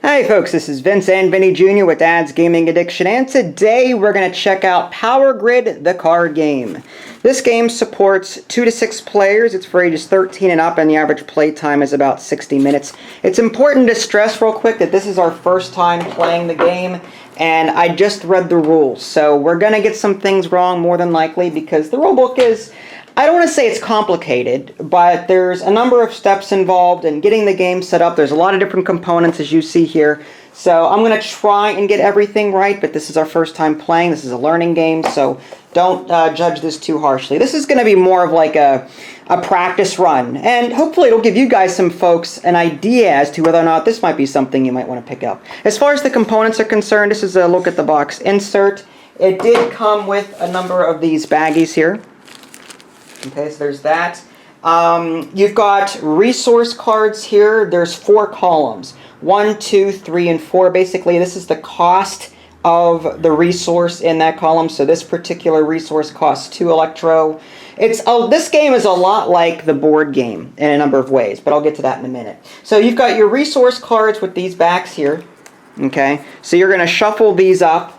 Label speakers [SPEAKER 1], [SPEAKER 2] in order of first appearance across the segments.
[SPEAKER 1] Hi folks, this is Vince and Vinnie Jr. with Dad's Gaming Addiction, and today we're going to check out Power Grid, the card game. This game supports 2 to 6 players. It's for ages 13 and up, and the average play time is about 60 minutes. It's important to stress real quick that this is our first time playing the game, and I just read the rules. So we're going to get some things wrong more than likely because the rulebook is, I don't want to say it's complicated, but there's a number of steps involved in getting the game set up. There's a lot of different components as you see here. So I'm going to try and get everything right, but this is our first time playing. This is a learning game, so don't judge this too harshly. This is going to be more of like a practice run, and hopefully it'll give you guys, some folks, an idea as to whether or not this might be something you might want to pick up. As far as the components are concerned, this is a look at the box insert. It did come with a number of these baggies here. Okay, so there's that. You've got resource cards here. There's 4 columns. 1, 2, 3, and 4. Basically, this is the cost of the resource in that column. So this particular resource costs 2 electro. This game is a lot like the board game in a number of ways, but I'll get to that in a minute. So you've got your resource cards with these backs here. Okay, so you're going to shuffle these up.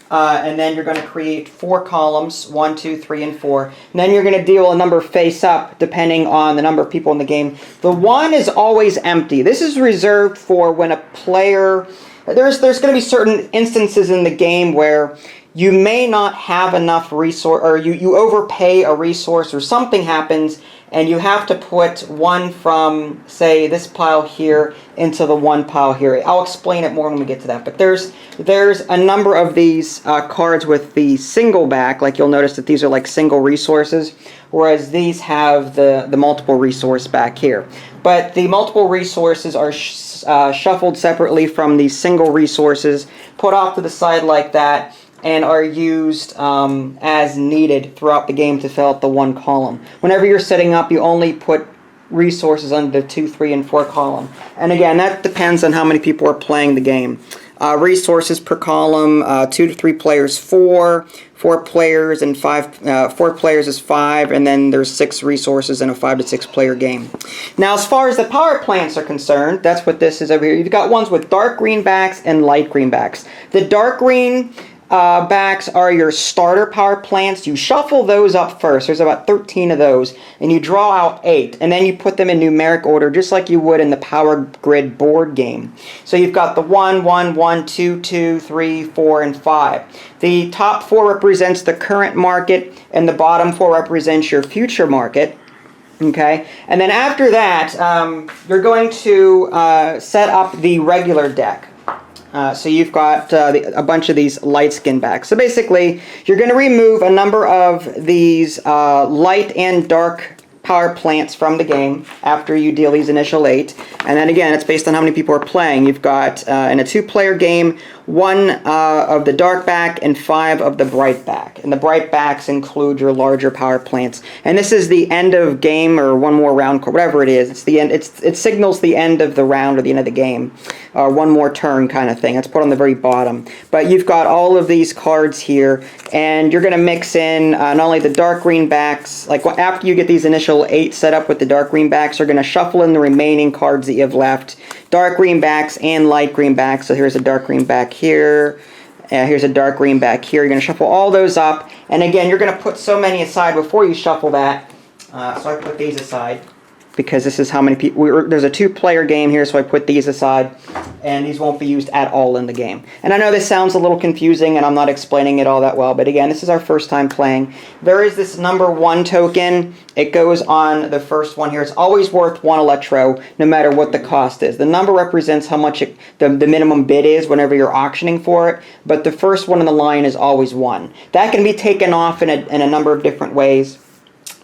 [SPEAKER 1] And then you're going to create 4 columns, 1, 2, 3, and 4. And then you're going to deal a number face up depending on the number of people in the game. The 1 is always empty. This is reserved for when a player... There's going to be certain instances in the game where you may not have enough resource, or you overpay a resource, or something happens, and you have to put 1 from, say, this pile here into the 1 pile here. I'll explain it more when we get to that. But there's a number of these cards with the single back. Like, you'll notice that these are like single resources, whereas these have the multiple resource back here. But the multiple resources are shuffled separately from these single resources, put off to the side like that, and are used as needed throughout the game to fill out the 1 column. Whenever you're setting up, you only put resources under the 2, 3, and 4 column. And again, that depends on how many people are playing the game. Resources per column, 2 to 3 players, 4 players, and 4 players is 5, and then there's 6 resources in a 5 to 6 player game. Now, as far as the power plants are concerned, that's what this is over here. You've got ones with dark green backs and light green backs. The dark green backs are your starter power plants. You shuffle those up first. There's about 13 of those, and you draw out 8, and then you put them in numeric order just like you would in the Power Grid board game. So you've got the 1, 1, 1, 2, 2, 3, 4, and 5. The top 4 represents the current market, and the bottom 4 represents your future market. Okay, and then after that, you're going to set up the regular deck. So you've got a bunch of these light skin backs. So basically, you're going to remove a number of these light and dark power plants from the game after you deal these initial 8. And then again, it's based on how many people are playing. You've got, in a 2-player game, 1 of the dark back and 5 of the bright back. And the bright backs include your larger power plants. And this is the end of game, or 1 more round, whatever it is. It's the end. It signals the end of the round or the end of the game, or 1 more turn kind of thing. It's put on the very bottom. But you've got all of these cards here, and you're going to mix in not only the dark green backs, like after you get these initial 8 set up with the dark green backs, you're going to shuffle in the remaining cards that you have left. Dark green backs and light green backs. So here's a dark green back here. Here's a dark green back here. You're going to shuffle all those up. And again, you're going to put so many aside before you shuffle that. So I put these aside because this is how many people... There's a 2-player game here, so I put these aside. And these won't be used at all in the game. And I know this sounds a little confusing, and I'm not explaining it all that well. But again, this is our first time playing. There is this number 1 token. It goes on the first one here. It's always worth 1 electro, no matter what the cost is. The number represents how much the minimum bid is whenever you're auctioning for it. But the first one in the line is always 1. That can be taken off in a number of different ways.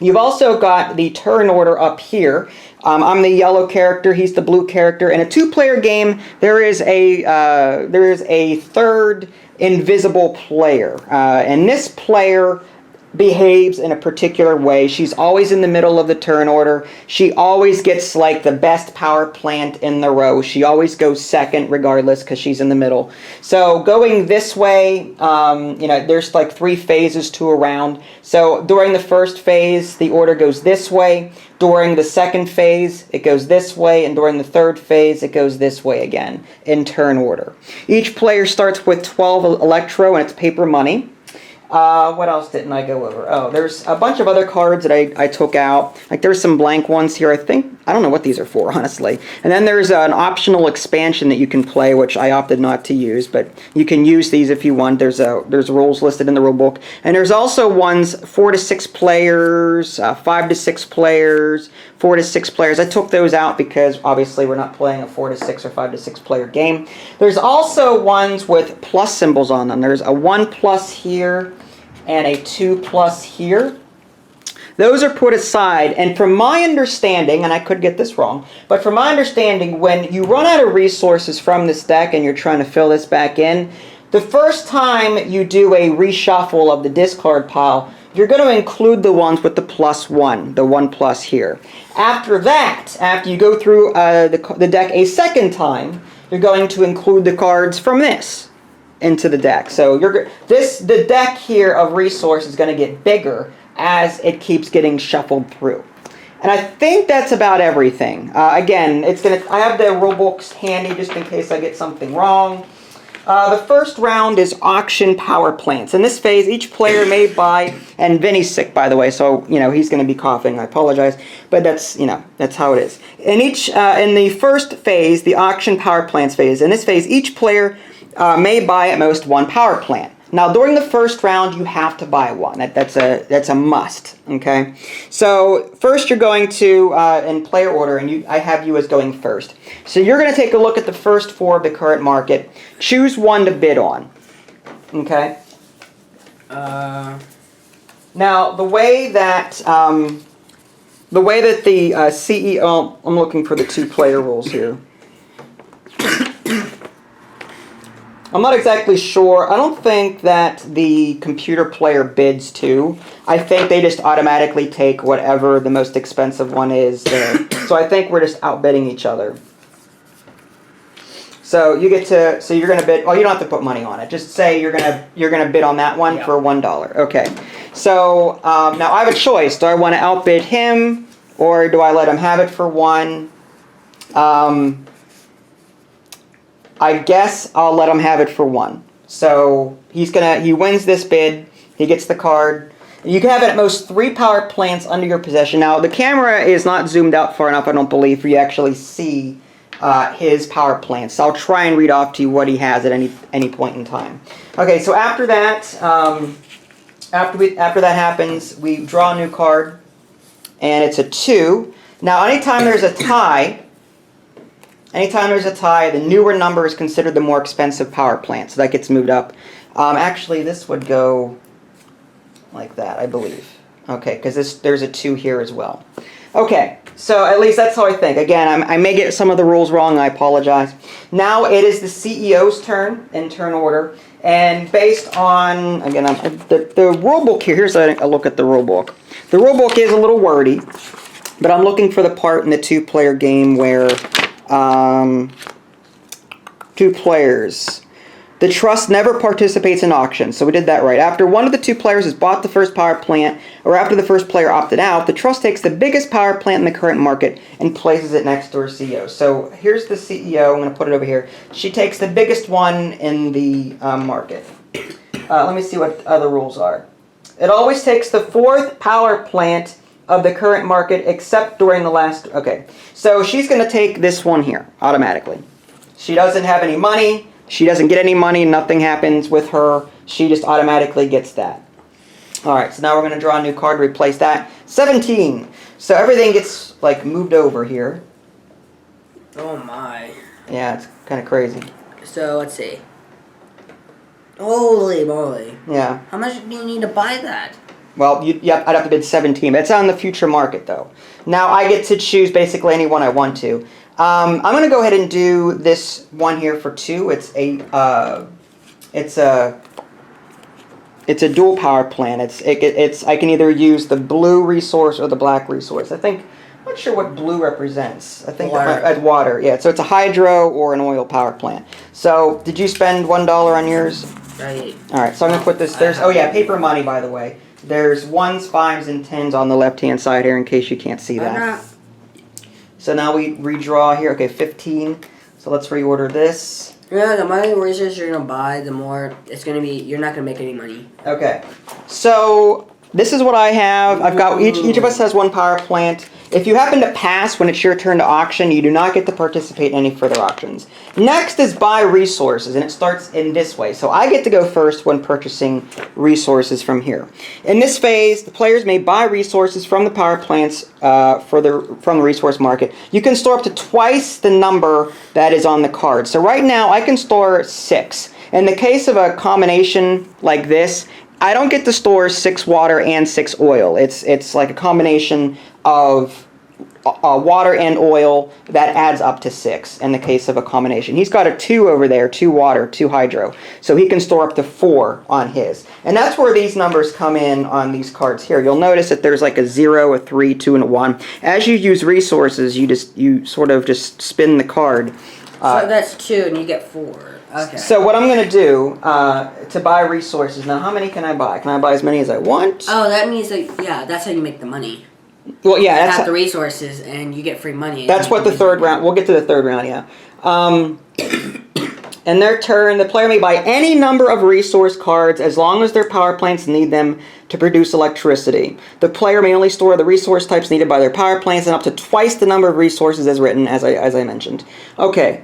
[SPEAKER 1] You've also got the turn order up here. I'm the yellow character, he's the blue character. In a 2-player game, there is a 3rd invisible player. And this player behaves in a particular way. She's always in the middle of the turn order. She always gets like the best power plant in the row. She always goes second regardless because she's in the middle. So going this way, you know, there's like 3 phases to a round. So during the first phase, the order goes this way. During the second phase, it goes this way. And during the third phase, it goes this way again in turn order. Each player starts with 12 electro and it's paper money. What else didn't I go over? Oh, there's a bunch of other cards that I took out. Like there's some blank ones here. I don't know what these are for, honestly. And then there's an optional expansion that you can play, which I opted not to use, but you can use these if you want. There's rules listed in the rule book. And there's also ones 4 to 6 players, 5 to 6 players, 4 to 6 players. I took those out because obviously we're not playing a 4 to 6 or 5 to 6 player game. There's also ones with plus symbols on them. There's a 1 plus here and a 2 plus here. Those are put aside, and from my understanding, and I could get this wrong, but from my understanding, when you run out of resources from this deck and you're trying to fill this back in, the first time you do a reshuffle of the discard pile, you're going to include the ones with the +1, the 1 plus here. After that, after you go through the deck a second time, you're going to include the cards from this into the deck. So the deck here of resource is going to get bigger as it keeps getting shuffled through. And I think that's about everything. Again, I have the rule books handy just in case I get something wrong. The first round is auction power plants. In this phase, each player may buy, and Vinnie's sick, by the way, so you know he's going to be coughing. I apologize, but that's how it is. In the first phase, the auction power plants phase. In this phase, each player may buy at most 1 power plant. Now, during the first round, you have to buy 1. That's a must. Okay. So first, you're going to in player order, and I have you as going first. So you're going to take a look at the first 4 of the current market. Choose 1 to bid on. Okay. Now, the way that the CEO, I'm looking for the 2-player rules here. I'm not exactly sure. I don't think that the computer player bids too. I think they just automatically take whatever the most expensive one is there. So I think we're just outbidding each other. So you're going to bid. Oh, you don't have to put money on it. Just say you're gonna bid on that one for $1. Okay. So now I have a choice. Do I want to outbid him, or do I let him have it for 1? I guess I'll let him have it for 1. So he wins this bid. He gets the card. You can have at most 3 power plants under your possession. Now the camera is not zoomed out far enough, I don't believe, for you to actually see his power plants. So I'll try and read off to you what he has at any point in time. Okay, so after that, after that happens, we draw a new card, and it's a 2. Now anytime there's a tie. Anytime there's a tie, the newer number is considered the more expensive power plant, so that gets moved up. Actually, this would go like that, I believe. Okay, because there's a 2 here as well. Okay, so at least that's how I think. Again, I may get some of the rules wrong, I apologize. Now it is the CEO's turn in turn order, and based on, again, the rule book here, here's a look at the rule book. The rule book is a little wordy, but I'm looking for the part in the 2-player game where 2 players. The trust never participates in auctions, so we did that right. After one of the 2 players has bought the first power plant, or after the first player opted out, the trust takes the biggest power plant in the current market and places it next to her CEO. So here's the CEO. I'm going to put it over here. She takes the biggest one in the market. Let me see what other rules are. It always takes the 4th power plant of the current market, except during the last. Okay, so she's going to take this one here automatically. She doesn't have any money. She doesn't get any money. Nothing happens with her. She just automatically gets that. All right, so now we're going to draw a new card to replace that. 17. So everything gets like moved over here.
[SPEAKER 2] Oh my.
[SPEAKER 1] Yeah, it's kind of crazy.
[SPEAKER 2] So let's see. Holy moly.
[SPEAKER 1] Yeah.
[SPEAKER 2] How much do you need to buy that?
[SPEAKER 1] Well, I'd have to bid 17. It's on the future market, though. Now I get to choose basically any one I want to. I'm going to go ahead and do this one here for 2. It's a It's a dual power plant. It's I can either use the blue resource or the black resource. I'm not sure what blue represents. I think
[SPEAKER 2] Water.
[SPEAKER 1] Water. Yeah, so it's a hydro or an oil power plant. So did you spend $1 on yours?
[SPEAKER 2] Right.
[SPEAKER 1] All right, so I'm gonna put this. Oh yeah, paper money, by the way. There's 1s, 5s, and 10s on the left-hand side here in case you can't see that. So now we redraw here. Okay, 15. So let's reorder this.
[SPEAKER 2] Yeah, the more resources you're gonna buy, the more it's gonna be. You're not gonna make any money.
[SPEAKER 1] Okay, so this is what I have. I've got each of us has 1 power plant. If you happen to pass when it's your turn to auction, you do not get to participate in any further auctions. Next is buy resources, and it starts in this way. So I get to go first when purchasing resources from here. In this phase, the players may buy resources from the power plants from the resource market. You can store up to twice the number that is on the card. So right now, I can store 6. In the case of a combination like this, I don't get to store 6 water and 6 oil. It's like a combination of water and oil that adds up to 6 in the case of a combination. He's got a 2 over there, 2 water, 2 hydro. So he can store up to 4 on his. And that's where these numbers come in on these cards here. You'll notice that there's like a 0, a 3, 2, and a 1. As you use resources, you sort of just spin the card.
[SPEAKER 2] So that's 2 and you get 4. Okay.
[SPEAKER 1] So what I'm going to do to buy resources, now how many can I buy? Can I buy as many as I want?
[SPEAKER 2] Oh, that means that, yeah, that's how you make the money.
[SPEAKER 1] Well, yeah.
[SPEAKER 2] You
[SPEAKER 1] That's
[SPEAKER 2] have the resources and you get free money.
[SPEAKER 1] That's what the third round, we'll get to the third round, yeah. In their turn, the player may buy any number of resource cards as long as their power plants need them to produce electricity. The player may only store the resource types needed by their power plants and up to twice the number of resources as written, as I mentioned. Okay,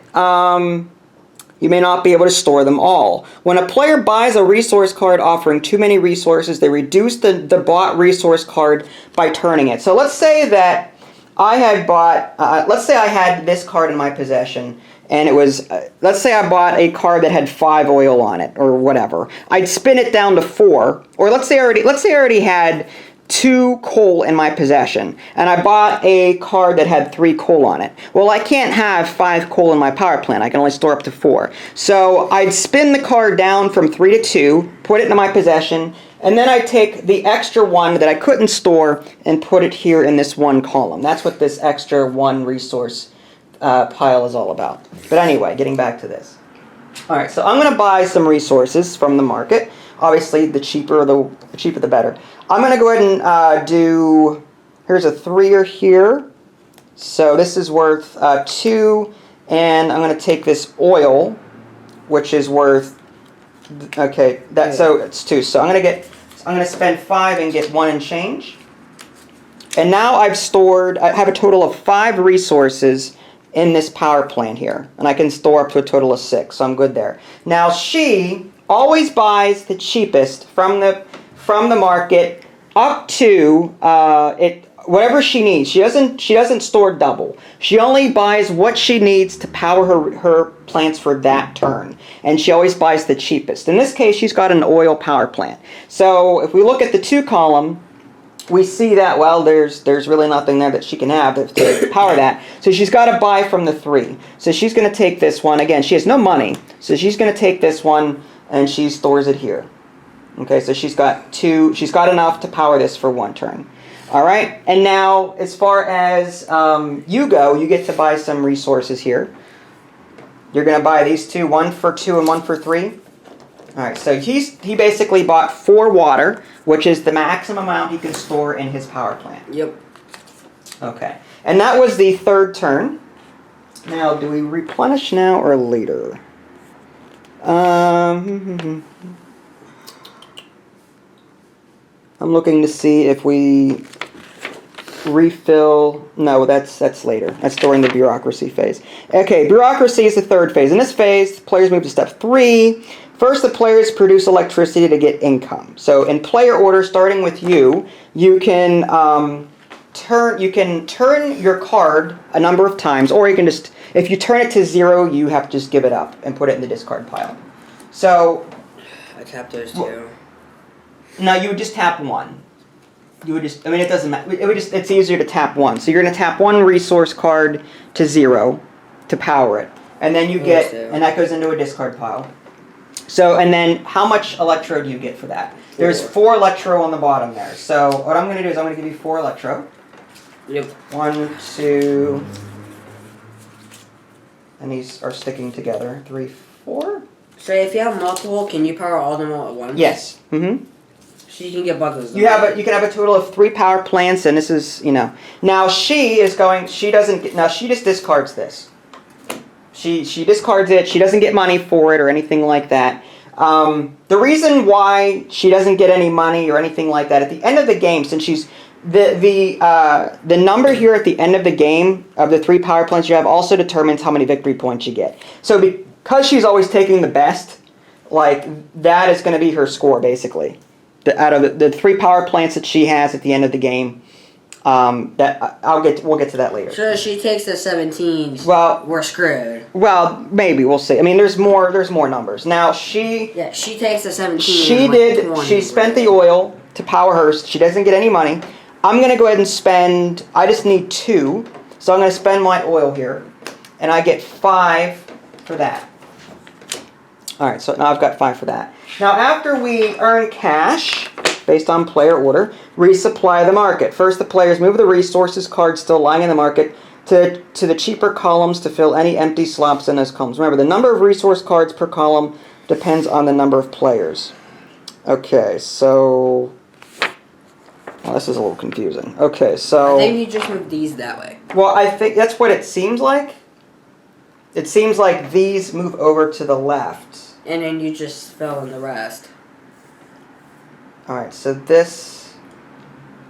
[SPEAKER 1] you may not be able to store them all. When a player buys a resource card offering too many resources, they reduce the bought resource card by turning it. So let's say that I had bought, let's say I had this card in my possession, and it was, let's say I bought a card that had 5 oil on it, or whatever. I'd spin it down to 4, or let's say I already had 2 coal in my possession, and I bought a card that had 3 coal on it. Well, I can't have 5 coal in my power plant. I can only store up to 4. So I'd spin the card down from 3 to 2, put it in my possession, and then I'd take the extra 1 that I couldn't store and put it here in this 1 column. That's what this extra 1 resource pile is all about. But anyway, getting back to this. All right, so I'm going to buy some resources from the market. Obviously, the cheaper the better. I'm going to go ahead and do, here's a 3er here. So this is worth 2, and I'm going to take this oil, which is worth, okay, so it's 2. So I'm going to spend 5 and get 1 and change. And now I have a total of 5 resources in this power plant here, and I can store up to a total of 6, so I'm good there. Now she always buys the cheapest from the market up to whatever she needs. She doesn't store double. She only buys what she needs to power her plants for that turn, and she always buys the cheapest. In this case, she's got an oil power plant. So if we look at the 2 column, we see that, well, there's really nothing there that she can have to power that. So she's got to buy from the 3. So she's going to take this one. Again, she has no money. So she's going to take this one and she stores it here. Okay, so she's got enough to power this for 1 turn. All right, and now as far as you go, you get to buy some resources here. You're going to buy these 2, 1 for 2 and 1 for 3. All right, so he basically bought 4 water, which is the maximum amount he can store in his power plant.
[SPEAKER 2] Yep.
[SPEAKER 1] Okay, and that was the 3rd turn. Now, do we replenish now or later? I'm looking to see if we refill. No, that's later. That's during the bureaucracy phase. Okay, bureaucracy is the 3rd phase. In this phase, players move to step 3. First, the players produce electricity to get income. So in player order, starting with you can turn your card a number of times, or you can just, if you turn it to 0, you have to just give it up and put it in the discard pile. So
[SPEAKER 2] I tapped those 2.
[SPEAKER 1] No, you would just tap 1. You would just, I mean, it doesn't matter. It's easier to tap 1. So you're going to tap 1 resource card to 0 to power it. And then you get, and that goes into a discard pile. So, and then how much electro do you get for that? There's 4 electro on the bottom there. So what I'm going to do is I'm going to give you 4 electro.
[SPEAKER 2] Yep.
[SPEAKER 1] 1, 2, and these are sticking together. 3, 4.
[SPEAKER 2] So if you have multiple, can you power all of them all at once?
[SPEAKER 1] Yes. Mm-hmm.
[SPEAKER 2] So you can get both of those.
[SPEAKER 1] You can have a total of 3 power plants, and this is, you know. Now she doesn't get, now she just discards this. She discards it. She doesn't get money for it or anything like that. The reason why she doesn't get any money or anything like that at the end of the game, since she's the number here at the end of the game of the 3 power plants you have also determines how many victory points you get. So because she's always taking the best, like that is going to be her score basically. Out of the 3 power plants that she has at the end of the game, we'll get to that later.
[SPEAKER 2] So if she takes the 17.
[SPEAKER 1] Well,
[SPEAKER 2] we're screwed.
[SPEAKER 1] Well, maybe we'll see. I mean, there's more numbers. Now she
[SPEAKER 2] takes the 17.
[SPEAKER 1] She spent the oil to power hers. She doesn't get any money. I'm gonna go ahead and spend. I just need 2, so I'm gonna spend my oil here, and I get 5 for that. All right, so now I've got 5 for that. Now, after we earn cash, based on player order, resupply the market. First, the players move the resources cards still lying in the market to the cheaper columns to fill any empty slots in those columns. Remember, the number of resource cards per column depends on the number of players. Okay, so... Well, this is a little confusing. Okay, so...
[SPEAKER 2] I think you just move these that way.
[SPEAKER 1] Well, I think that's what it seems like. It seems like these move over to the left.
[SPEAKER 2] And then you just fill in the rest.
[SPEAKER 1] Alright, so this...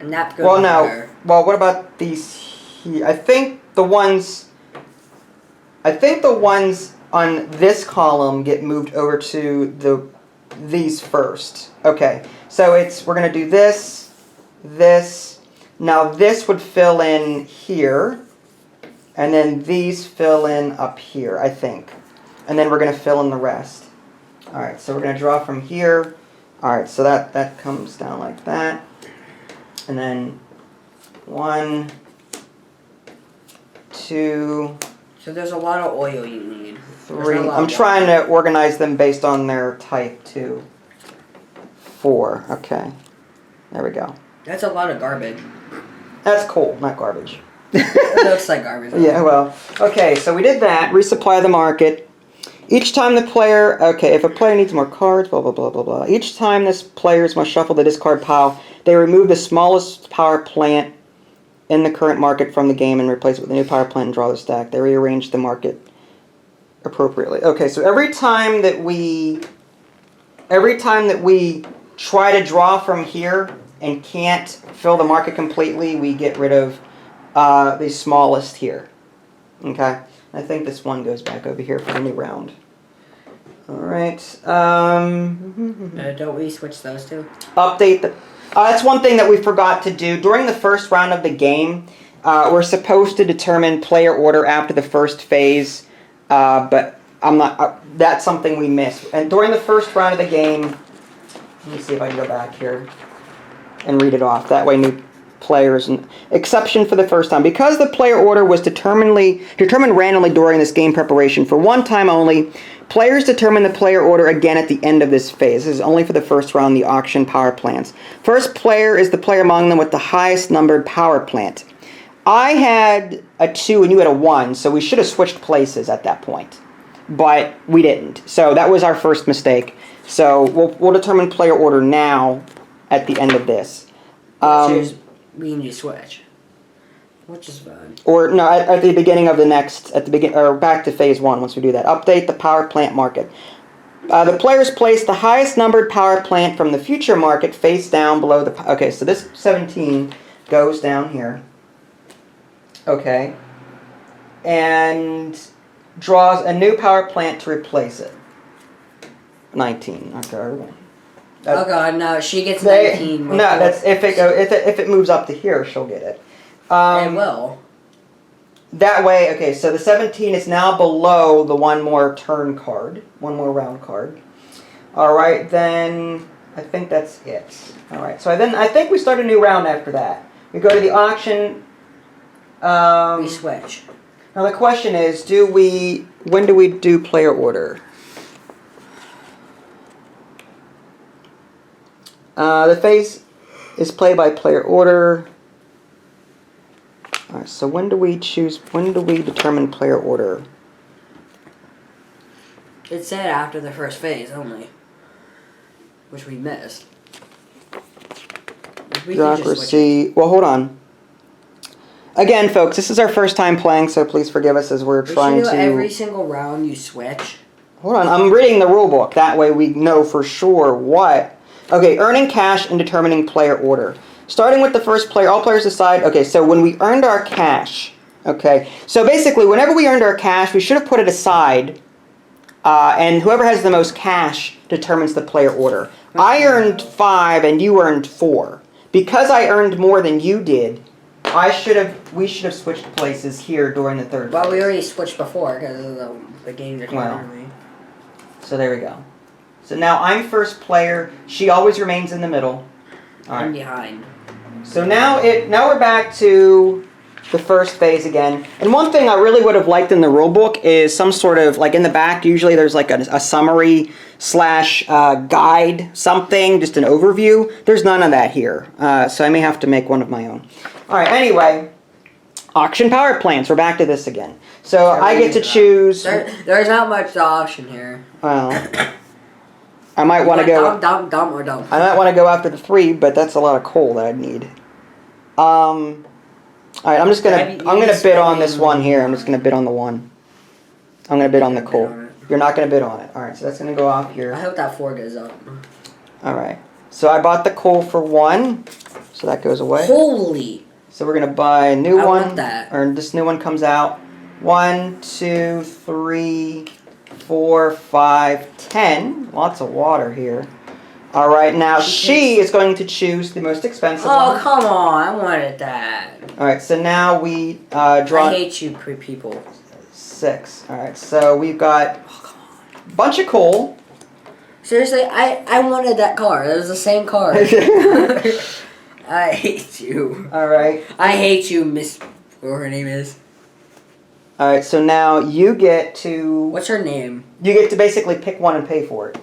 [SPEAKER 2] And that goes
[SPEAKER 1] there. Well, what about these here? I think the ones on this column get moved over to these first. Okay, so we're going to do this, this. Now this would fill in here. And then these fill in up here, I think. And then we're going to fill in the rest. Alright, so we're going to draw from here. Alright, so that comes down like that. And then 1, 2...
[SPEAKER 2] So there's a lot of oil you need.
[SPEAKER 1] 3. I'm trying to organize them based on their type, too. 4. Okay. There we go.
[SPEAKER 2] That's a lot of garbage.
[SPEAKER 1] That's coal, not garbage.
[SPEAKER 2] It looks like garbage.
[SPEAKER 1] Yeah, well. Okay, so we did that. Resupply the market. Each time the player... Okay, if a player needs more cards, blah, blah, blah, blah, blah. Each time this players must shuffle the discard pile, they remove the smallest power plant in the current market from the game and replace it with a new power plant and draw the stack. They rearrange the market appropriately. Okay, so every time that we try to draw from here and can't fill the market completely, we get rid of the smallest here. Okay, I think this one goes back over here for the new round. All right.
[SPEAKER 2] Don't we switch those two?
[SPEAKER 1] Update the. That's one thing that we forgot to do during the first round of the game. We're supposed to determine player order after the first phase, but I'm not. That's something we missed. And during the first round of the game, let me see if I can go back here and read it off. That way, new players, and exception for the first time, because the player order was determined randomly during this game preparation for one time only. Players determine the player order again at the end of this phase. This is only for the first round, the auction power plants. First player is the player among them with the highest numbered power plant. I had a 2 and you had a 1, so we should have switched places at that point. But we didn't. So that was our first mistake. So we'll determine player order now at the end of this.
[SPEAKER 2] We can just switch. Which is fine.
[SPEAKER 1] Or no, at the beginning of the next, or back to phase 1 once we do that. Update the power plant market. The players place the highest numbered power plant from the future market face down below the... Okay, so this 17 goes down here. Okay. And draws a new power plant to replace it. 19. Okay.
[SPEAKER 2] Oh god, no, she gets 19.
[SPEAKER 1] No, that's if it moves up to here, she'll get it.
[SPEAKER 2] It will.
[SPEAKER 1] That way, okay, so the 17 is now below the one more turn card, one more round card. All right, then I think that's it. All right, so then I think we start a new round after that. We go to the auction.
[SPEAKER 2] We switch.
[SPEAKER 1] Now the question is, when do we do player order? The phase is play-by-player order. All right, so when do we determine player order?
[SPEAKER 2] It said after the first phase only, which we missed.
[SPEAKER 1] Bureaucracy. Well, hold on. Again, folks, this is our first time playing, so please forgive us as we're trying to...
[SPEAKER 2] every single round you switch.
[SPEAKER 1] Hold on, I'm reading the rule book. That way we know for sure what... Okay, earning cash and determining player order. Starting with the first player, all players decide... Okay, so when we earned our cash... Okay, so basically, whenever we earned our cash, we should have put it aside. And whoever has the most cash determines the player order. I earned 5 and you earned 4. Because I earned more than you did... we should have switched places here during the third phase.
[SPEAKER 2] Well, we already switched before because of the games are turning me.
[SPEAKER 1] So there we go. So now I'm first player. She always remains in the middle. All right.
[SPEAKER 2] I'm behind.
[SPEAKER 1] So now we're back to the first phase again. And one thing I really would have liked in the rule book is some sort of, like in the back, usually there's like a summary / guide, something, just an overview. There's none of that here. So I may have to make one of my own. All right, anyway, auction power plants. We're back to this again. So I get to choose...
[SPEAKER 2] There's not much to auction here.
[SPEAKER 1] Well, I might want to go...
[SPEAKER 2] Dump or dump.
[SPEAKER 1] I might want to go after the 3, but that's a lot of coal that I'd need. All right, I'm gonna bid on this one here. I'm just gonna bid on the 1. I'm gonna bid on the coal. You're not gonna bid on it. All right, so that's gonna go off here.
[SPEAKER 2] I hope that 4 goes up.
[SPEAKER 1] All right, so I bought the coal for 1, so that goes away.
[SPEAKER 2] Holy!
[SPEAKER 1] So we're gonna buy a new one.
[SPEAKER 2] I want that.
[SPEAKER 1] Or this new one comes out. 1, 2, 3, 4, 5, 10. Lots of water here. All right, now she is going to choose the most expensive one.
[SPEAKER 2] Oh, come on. I wanted that.
[SPEAKER 1] All right, so now we draw...
[SPEAKER 2] I hate you people.
[SPEAKER 1] 6. All right, so we've got a bunch of coal.
[SPEAKER 2] Seriously, I wanted that card. It was the same card. I hate you.
[SPEAKER 1] All right.
[SPEAKER 2] I hate you, Miss... Whatever her name is.
[SPEAKER 1] All right, so now you get to...
[SPEAKER 2] What's her name?
[SPEAKER 1] You get to basically pick one and pay for it.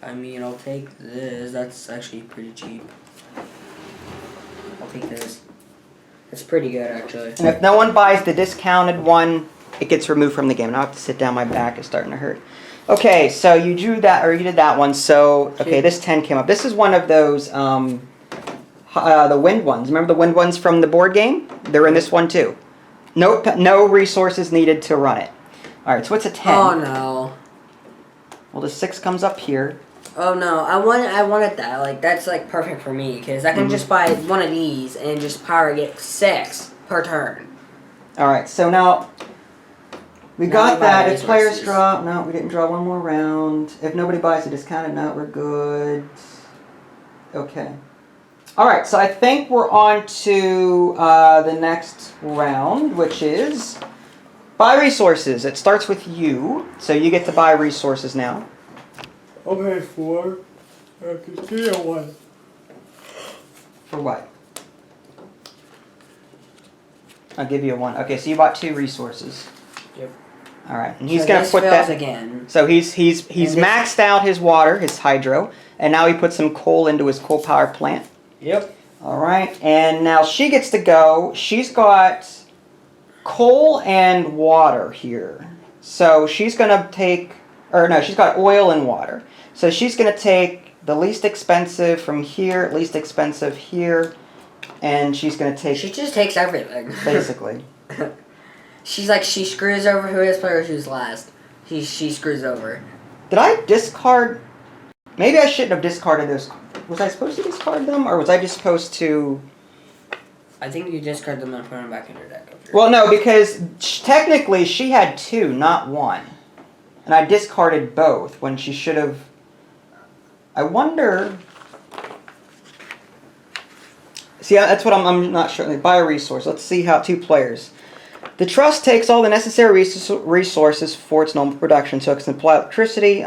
[SPEAKER 2] I mean, I'll take this. That's actually pretty cheap. I'll take this. It's pretty good, actually.
[SPEAKER 1] And if no one buys the discounted one, it gets removed from the game. And I have to sit down. My back is starting to hurt. Okay, so you drew that, or you did that one. So, okay, this 10 came up. This is one of those, the wind ones. Remember the wind ones from the board game? They're in this one, too. No resources needed to run it. All right, so what's a 10?
[SPEAKER 2] Oh, no.
[SPEAKER 1] Well, the 6 comes up here.
[SPEAKER 2] Oh no, I wanted that. Like that's like perfect for me because I can just buy one of these and just power get 6 per turn.
[SPEAKER 1] All right, so now we got that. If players draw, no, we didn't draw one more round. If nobody buys a discounted, no, we're good. Okay. All right, so I think we're on to the next round, which is buy resources. It starts with you, so you get to buy resources now.
[SPEAKER 2] Okay, 4. I can see a 1.
[SPEAKER 1] For what? I'll give you a 1. Okay, so you bought 2 resources.
[SPEAKER 2] Yep.
[SPEAKER 1] All right, and he's gonna put that
[SPEAKER 2] again.
[SPEAKER 1] So he's maxed out his water, his hydro, and now he put some coal into his coal power plant.
[SPEAKER 2] Yep.
[SPEAKER 1] All right, and now she gets to go. She's got coal and water here, so she's gonna take, or no, she's got oil and water. So she's going to take the least expensive from here, least expensive here, and she's going to take...
[SPEAKER 2] She just takes everything.
[SPEAKER 1] Basically.
[SPEAKER 2] She's like, she screws over who is player who's last. She screws over.
[SPEAKER 1] Did I discard... Maybe I shouldn't have discarded those. Was I supposed to discard them, or was I just supposed to...
[SPEAKER 2] I think you discard them and put them back in your deck.
[SPEAKER 1] Well, no, because technically she had 2, not 1. And I discarded both when she should have... I wonder... See, that's what I'm not sure. Buy a resource. Let's see how 2 players. The trust takes all the necessary resources for its normal production, so it can supply electricity.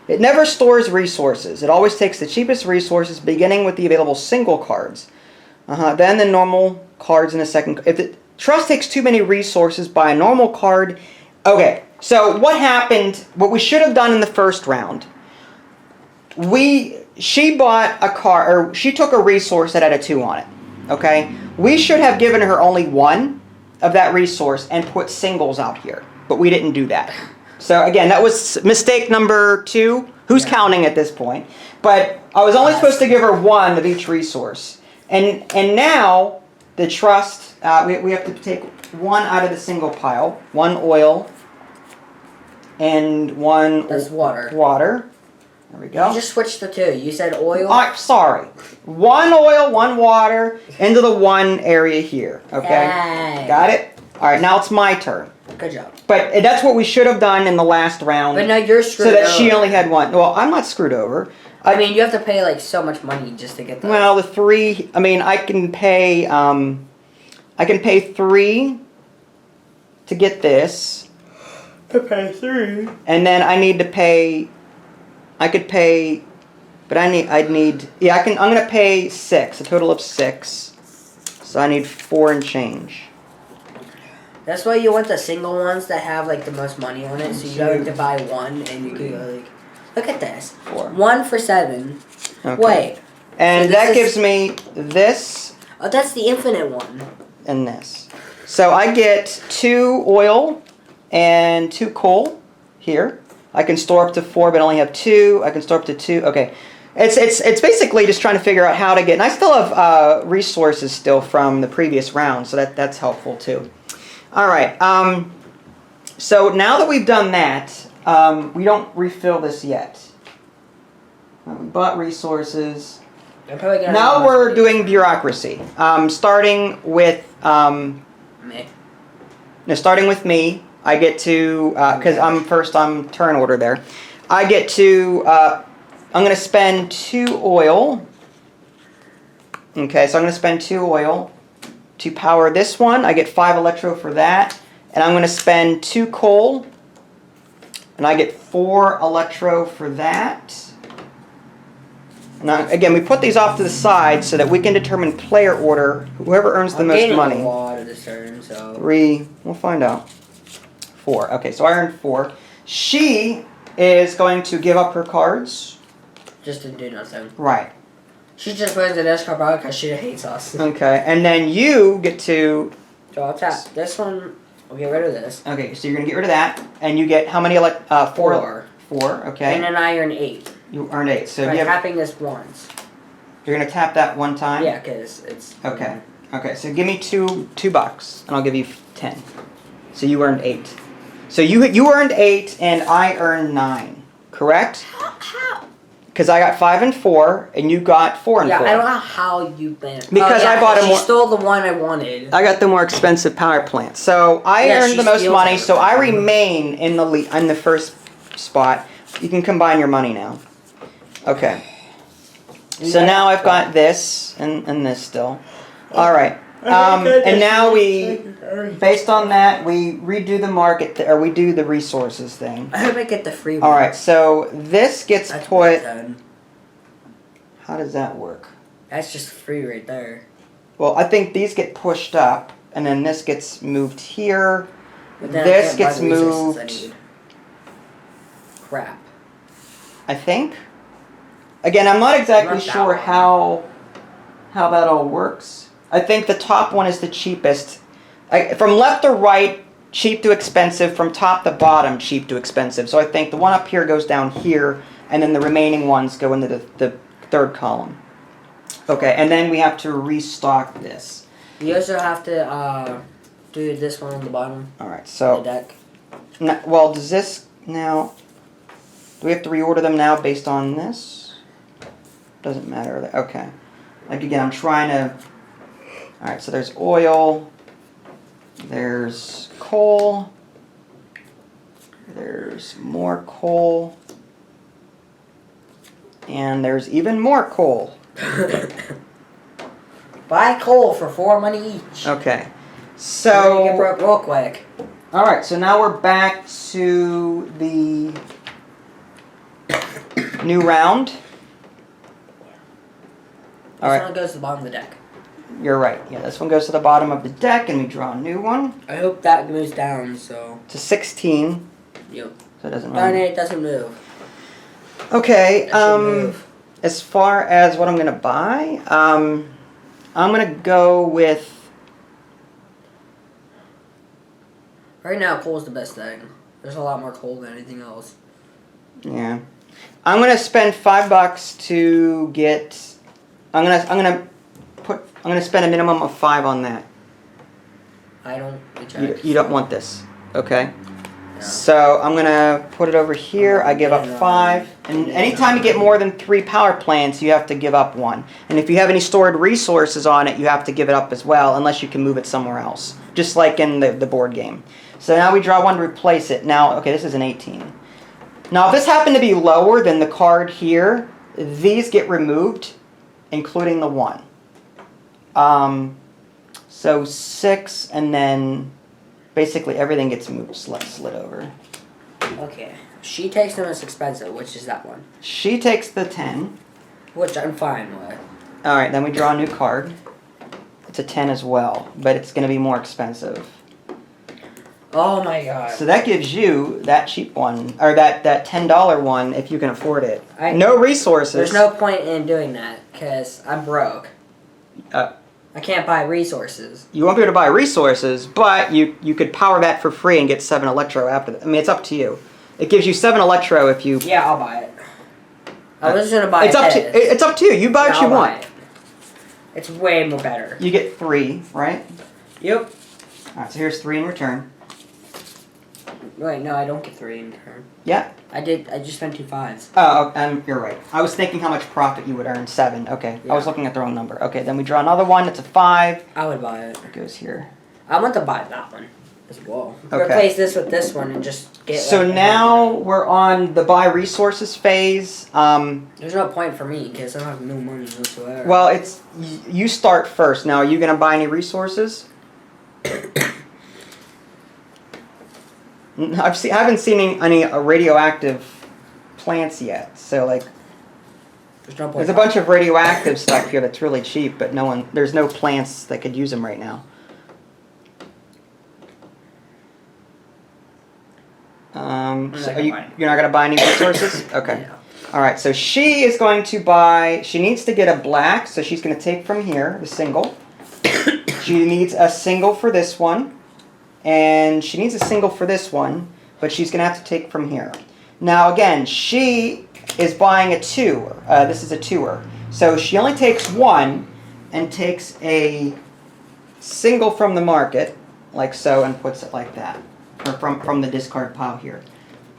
[SPEAKER 1] It never stores resources. It always takes the cheapest resources, beginning with the available single cards. Then the normal cards in a second. If the trust takes too many resources, buy a normal card. Okay, so what happened? What we should have done in the first round. We she bought a car, or she took a resource that had a 2 on it. Okay? We should have given her only 1 of that resource and put singles out here. But we didn't do that. So again, that was mistake number 2. Who's counting at this point? But I was only supposed to give her 1 of each resource. And now, the trust, we have to take 1 out of the single pile. 1 oil. And 1...
[SPEAKER 2] That's water.
[SPEAKER 1] Water. There we go.
[SPEAKER 2] You just switched the 2. You said oil?
[SPEAKER 1] Sorry. 1 oil, 1 water, into the 1 area here. Okay?
[SPEAKER 2] Yay.
[SPEAKER 1] Got it? Alright, now it's my turn.
[SPEAKER 2] Good job.
[SPEAKER 1] But that's what we should have done in the last round.
[SPEAKER 2] But now you're screwed
[SPEAKER 1] so that
[SPEAKER 2] over.
[SPEAKER 1] she only had 1. Well, I'm not screwed over.
[SPEAKER 2] I mean, you have to pay like so much money just to get that.
[SPEAKER 1] Well, the 3. I mean, I can pay 3 to get this.
[SPEAKER 2] To pay 3.
[SPEAKER 1] And then I need to pay. I could pay, but I'd need. Yeah, I'm gonna pay 6. A total of 6. So I need 4 and change.
[SPEAKER 2] That's why you want the single ones that have like the most money on it. So you have to buy 1, and you can go like, look at this.
[SPEAKER 1] 4.
[SPEAKER 2] 1 for 7.
[SPEAKER 1] Okay.
[SPEAKER 2] Wait.
[SPEAKER 1] And
[SPEAKER 2] so
[SPEAKER 1] that gives me this.
[SPEAKER 2] Oh, that's the infinite one.
[SPEAKER 1] And this. So I get 2 oil and 2 coal here. I can store up to 4, but only have 2. I can store up to 2. Okay. It's basically just trying to figure out how to get. And I still have resources still from the previous round, so that's helpful too. All right. So now that we've done that, we don't refill this yet. We bought resources. Now we're doing bureaucracy. Starting with
[SPEAKER 2] me.
[SPEAKER 1] No, starting with me. I get to because I'm first on turn order there. I get to. I'm going to spend 2 oil. Okay, so I'm going to spend 2 oil to power this one. I get 5 electro for that. And I'm going to spend 2 coal. And I get 4 electro for that. Now, again, we put these off to the side so that we can determine player order. Whoever earns the most money.
[SPEAKER 2] A lot of this turn, so.
[SPEAKER 1] 3. We'll find out. 4. Okay, so I earned 4. She is going to give up her cards.
[SPEAKER 2] Just to do nothing.
[SPEAKER 1] Right.
[SPEAKER 2] She just wins the discard pile because she hates us.
[SPEAKER 1] Okay, and then you get to.
[SPEAKER 2] So I'll tap this one. We'll get rid of this.
[SPEAKER 1] Okay, so you're gonna get rid of that, and you get how many? 4. 4. Okay.
[SPEAKER 2] And then I earn 8.
[SPEAKER 1] You earned 8. So
[SPEAKER 2] by
[SPEAKER 1] you have,
[SPEAKER 2] tapping this once.
[SPEAKER 1] you're gonna tap that 1 time.
[SPEAKER 2] Yeah, because it's.
[SPEAKER 1] Okay. Okay. So give me $2 bucks, and I'll give you 10. So you earned 8. So you earned 8, and I earned 9. Correct?
[SPEAKER 2] How?
[SPEAKER 1] Because I got 5 and 4, and you got 4 and 4.
[SPEAKER 2] Yeah, I don't know how you been.
[SPEAKER 1] Because I bought a more.
[SPEAKER 2] She stole the one I wanted.
[SPEAKER 1] I got the more expensive power plant, so I earned the most money. So I remain in the lead, in the first spot. You can combine your money now. Okay. So now I've got this and this still. All right. And now based on that, we redo the market, or we do the resources thing.
[SPEAKER 2] I hope I get the free one.
[SPEAKER 1] All right, so this gets
[SPEAKER 2] That's
[SPEAKER 1] put.
[SPEAKER 2] done.
[SPEAKER 1] How does that work?
[SPEAKER 2] That's just free right there.
[SPEAKER 1] Well, I think these get pushed up, and then this gets moved here.
[SPEAKER 2] But then
[SPEAKER 1] This
[SPEAKER 2] I can't buy
[SPEAKER 1] gets
[SPEAKER 2] the resources I
[SPEAKER 1] moved.
[SPEAKER 2] need. Crap.
[SPEAKER 1] I think. Again, I'm not exactly
[SPEAKER 2] Not that
[SPEAKER 1] sure
[SPEAKER 2] one.
[SPEAKER 1] how that all works. I think the top one is the cheapest. From left to right, cheap to expensive. From top to bottom, cheap to expensive. So I think the one up here goes down here, and then the remaining ones go into the 3rd column. Okay, and then we have to restock this.
[SPEAKER 2] You also have to do this one on the bottom.
[SPEAKER 1] All right,
[SPEAKER 2] The
[SPEAKER 1] so
[SPEAKER 2] deck.
[SPEAKER 1] well, does this now? Do we have to reorder them now based on this? Doesn't matter. Okay. Like again, I'm trying to. All right, so there's oil. There's coal. There's more coal. And there's even more coal.
[SPEAKER 2] Buy coal for 4 money each.
[SPEAKER 1] Okay.
[SPEAKER 2] We're gonna get
[SPEAKER 1] So.
[SPEAKER 2] broke real quick.
[SPEAKER 1] All right, so now we're back to the new round. All
[SPEAKER 2] This
[SPEAKER 1] right.
[SPEAKER 2] one goes to the bottom of the deck.
[SPEAKER 1] You're right. Yeah, this one goes to the bottom of the deck, and we draw a new one.
[SPEAKER 2] I hope that moves down, so.
[SPEAKER 1] To 16.
[SPEAKER 2] Yep.
[SPEAKER 1] So it doesn't
[SPEAKER 2] Darn
[SPEAKER 1] really.
[SPEAKER 2] it doesn't move.
[SPEAKER 1] Okay.
[SPEAKER 2] That should move.
[SPEAKER 1] as far as what I'm going to buy, I'm going to go with...
[SPEAKER 2] Right now, coal's the best thing. There's a lot more coal than anything else.
[SPEAKER 1] Yeah. I'm going to spend $5 to get... I'm going to spend a minimum of 5 on that.
[SPEAKER 2] I don't...
[SPEAKER 1] You don't want this. Okay.
[SPEAKER 2] No.
[SPEAKER 1] So I'm going to put it over here. I give up 5. And anytime you get more than 3 power plants, you have to give up 1. And if you have any stored resources on it, you have to give it up as well, unless you can move it somewhere else. Just like in the board game. So now we draw 1 to replace it. Now, okay, this is an 18. Now, if this happened to be lower than the card here, these get removed, including the 1. So 6, and then basically everything gets moved, slid over.
[SPEAKER 2] Okay. She takes the most expensive, which is that one.
[SPEAKER 1] She takes the 10.
[SPEAKER 2] Which I'm fine with.
[SPEAKER 1] Alright, then we draw a new card. It's a 10 as well, but it's going to be more expensive.
[SPEAKER 2] Oh my god.
[SPEAKER 1] So that gives you that cheap one, or that $10 one if you can afford it. No resources.
[SPEAKER 2] There's no point in doing that, because I'm broke. I can't buy resources.
[SPEAKER 1] You won't be able to buy resources, but you could power that for free and get 7 electro after that. I mean, it's up to you. It gives you 7 electro if you...
[SPEAKER 2] Yeah, I'll buy it. I was going to buy it.
[SPEAKER 1] It's up to you. You buy what you want.
[SPEAKER 2] It's way more better.
[SPEAKER 1] You get 3, right?
[SPEAKER 2] Yep.
[SPEAKER 1] Alright, so here's 3 in return.
[SPEAKER 2] Wait, no, I don't get 3 in return.
[SPEAKER 1] Yeah.
[SPEAKER 2] I just spent 2 5s.
[SPEAKER 1] Oh, you're right. I was thinking how much profit you would earn. 7. Okay. Yeah. I was looking at the wrong number. Okay, then we draw another one. It's a 5.
[SPEAKER 2] I would buy it.
[SPEAKER 1] It goes here.
[SPEAKER 2] I want to buy that one as well.
[SPEAKER 1] Okay.
[SPEAKER 2] Replace this with this one and just get...
[SPEAKER 1] So now we're on the buy resources phase.
[SPEAKER 2] There's no point for me because I don't have no money whatsoever.
[SPEAKER 1] Well, it's... You start first. Now, are you going to buy any resources? I haven't seen any radioactive plants yet, so like there's a bunch of radioactive stuff here that's really cheap, but there's no plants that could use them right now. So you're not gonna buy any resources? Okay.
[SPEAKER 2] Yeah.
[SPEAKER 1] All right. So she is going to buy. She needs to get a black, so she's gonna take from here the single. She needs a single for this one. And she needs a single for this one, but she's going to have to take from here. Now, again, she is buying a 2. This is a 2-er. So she only takes 1 and takes a single from the market, like so, and puts it like that, or from the discard pile here.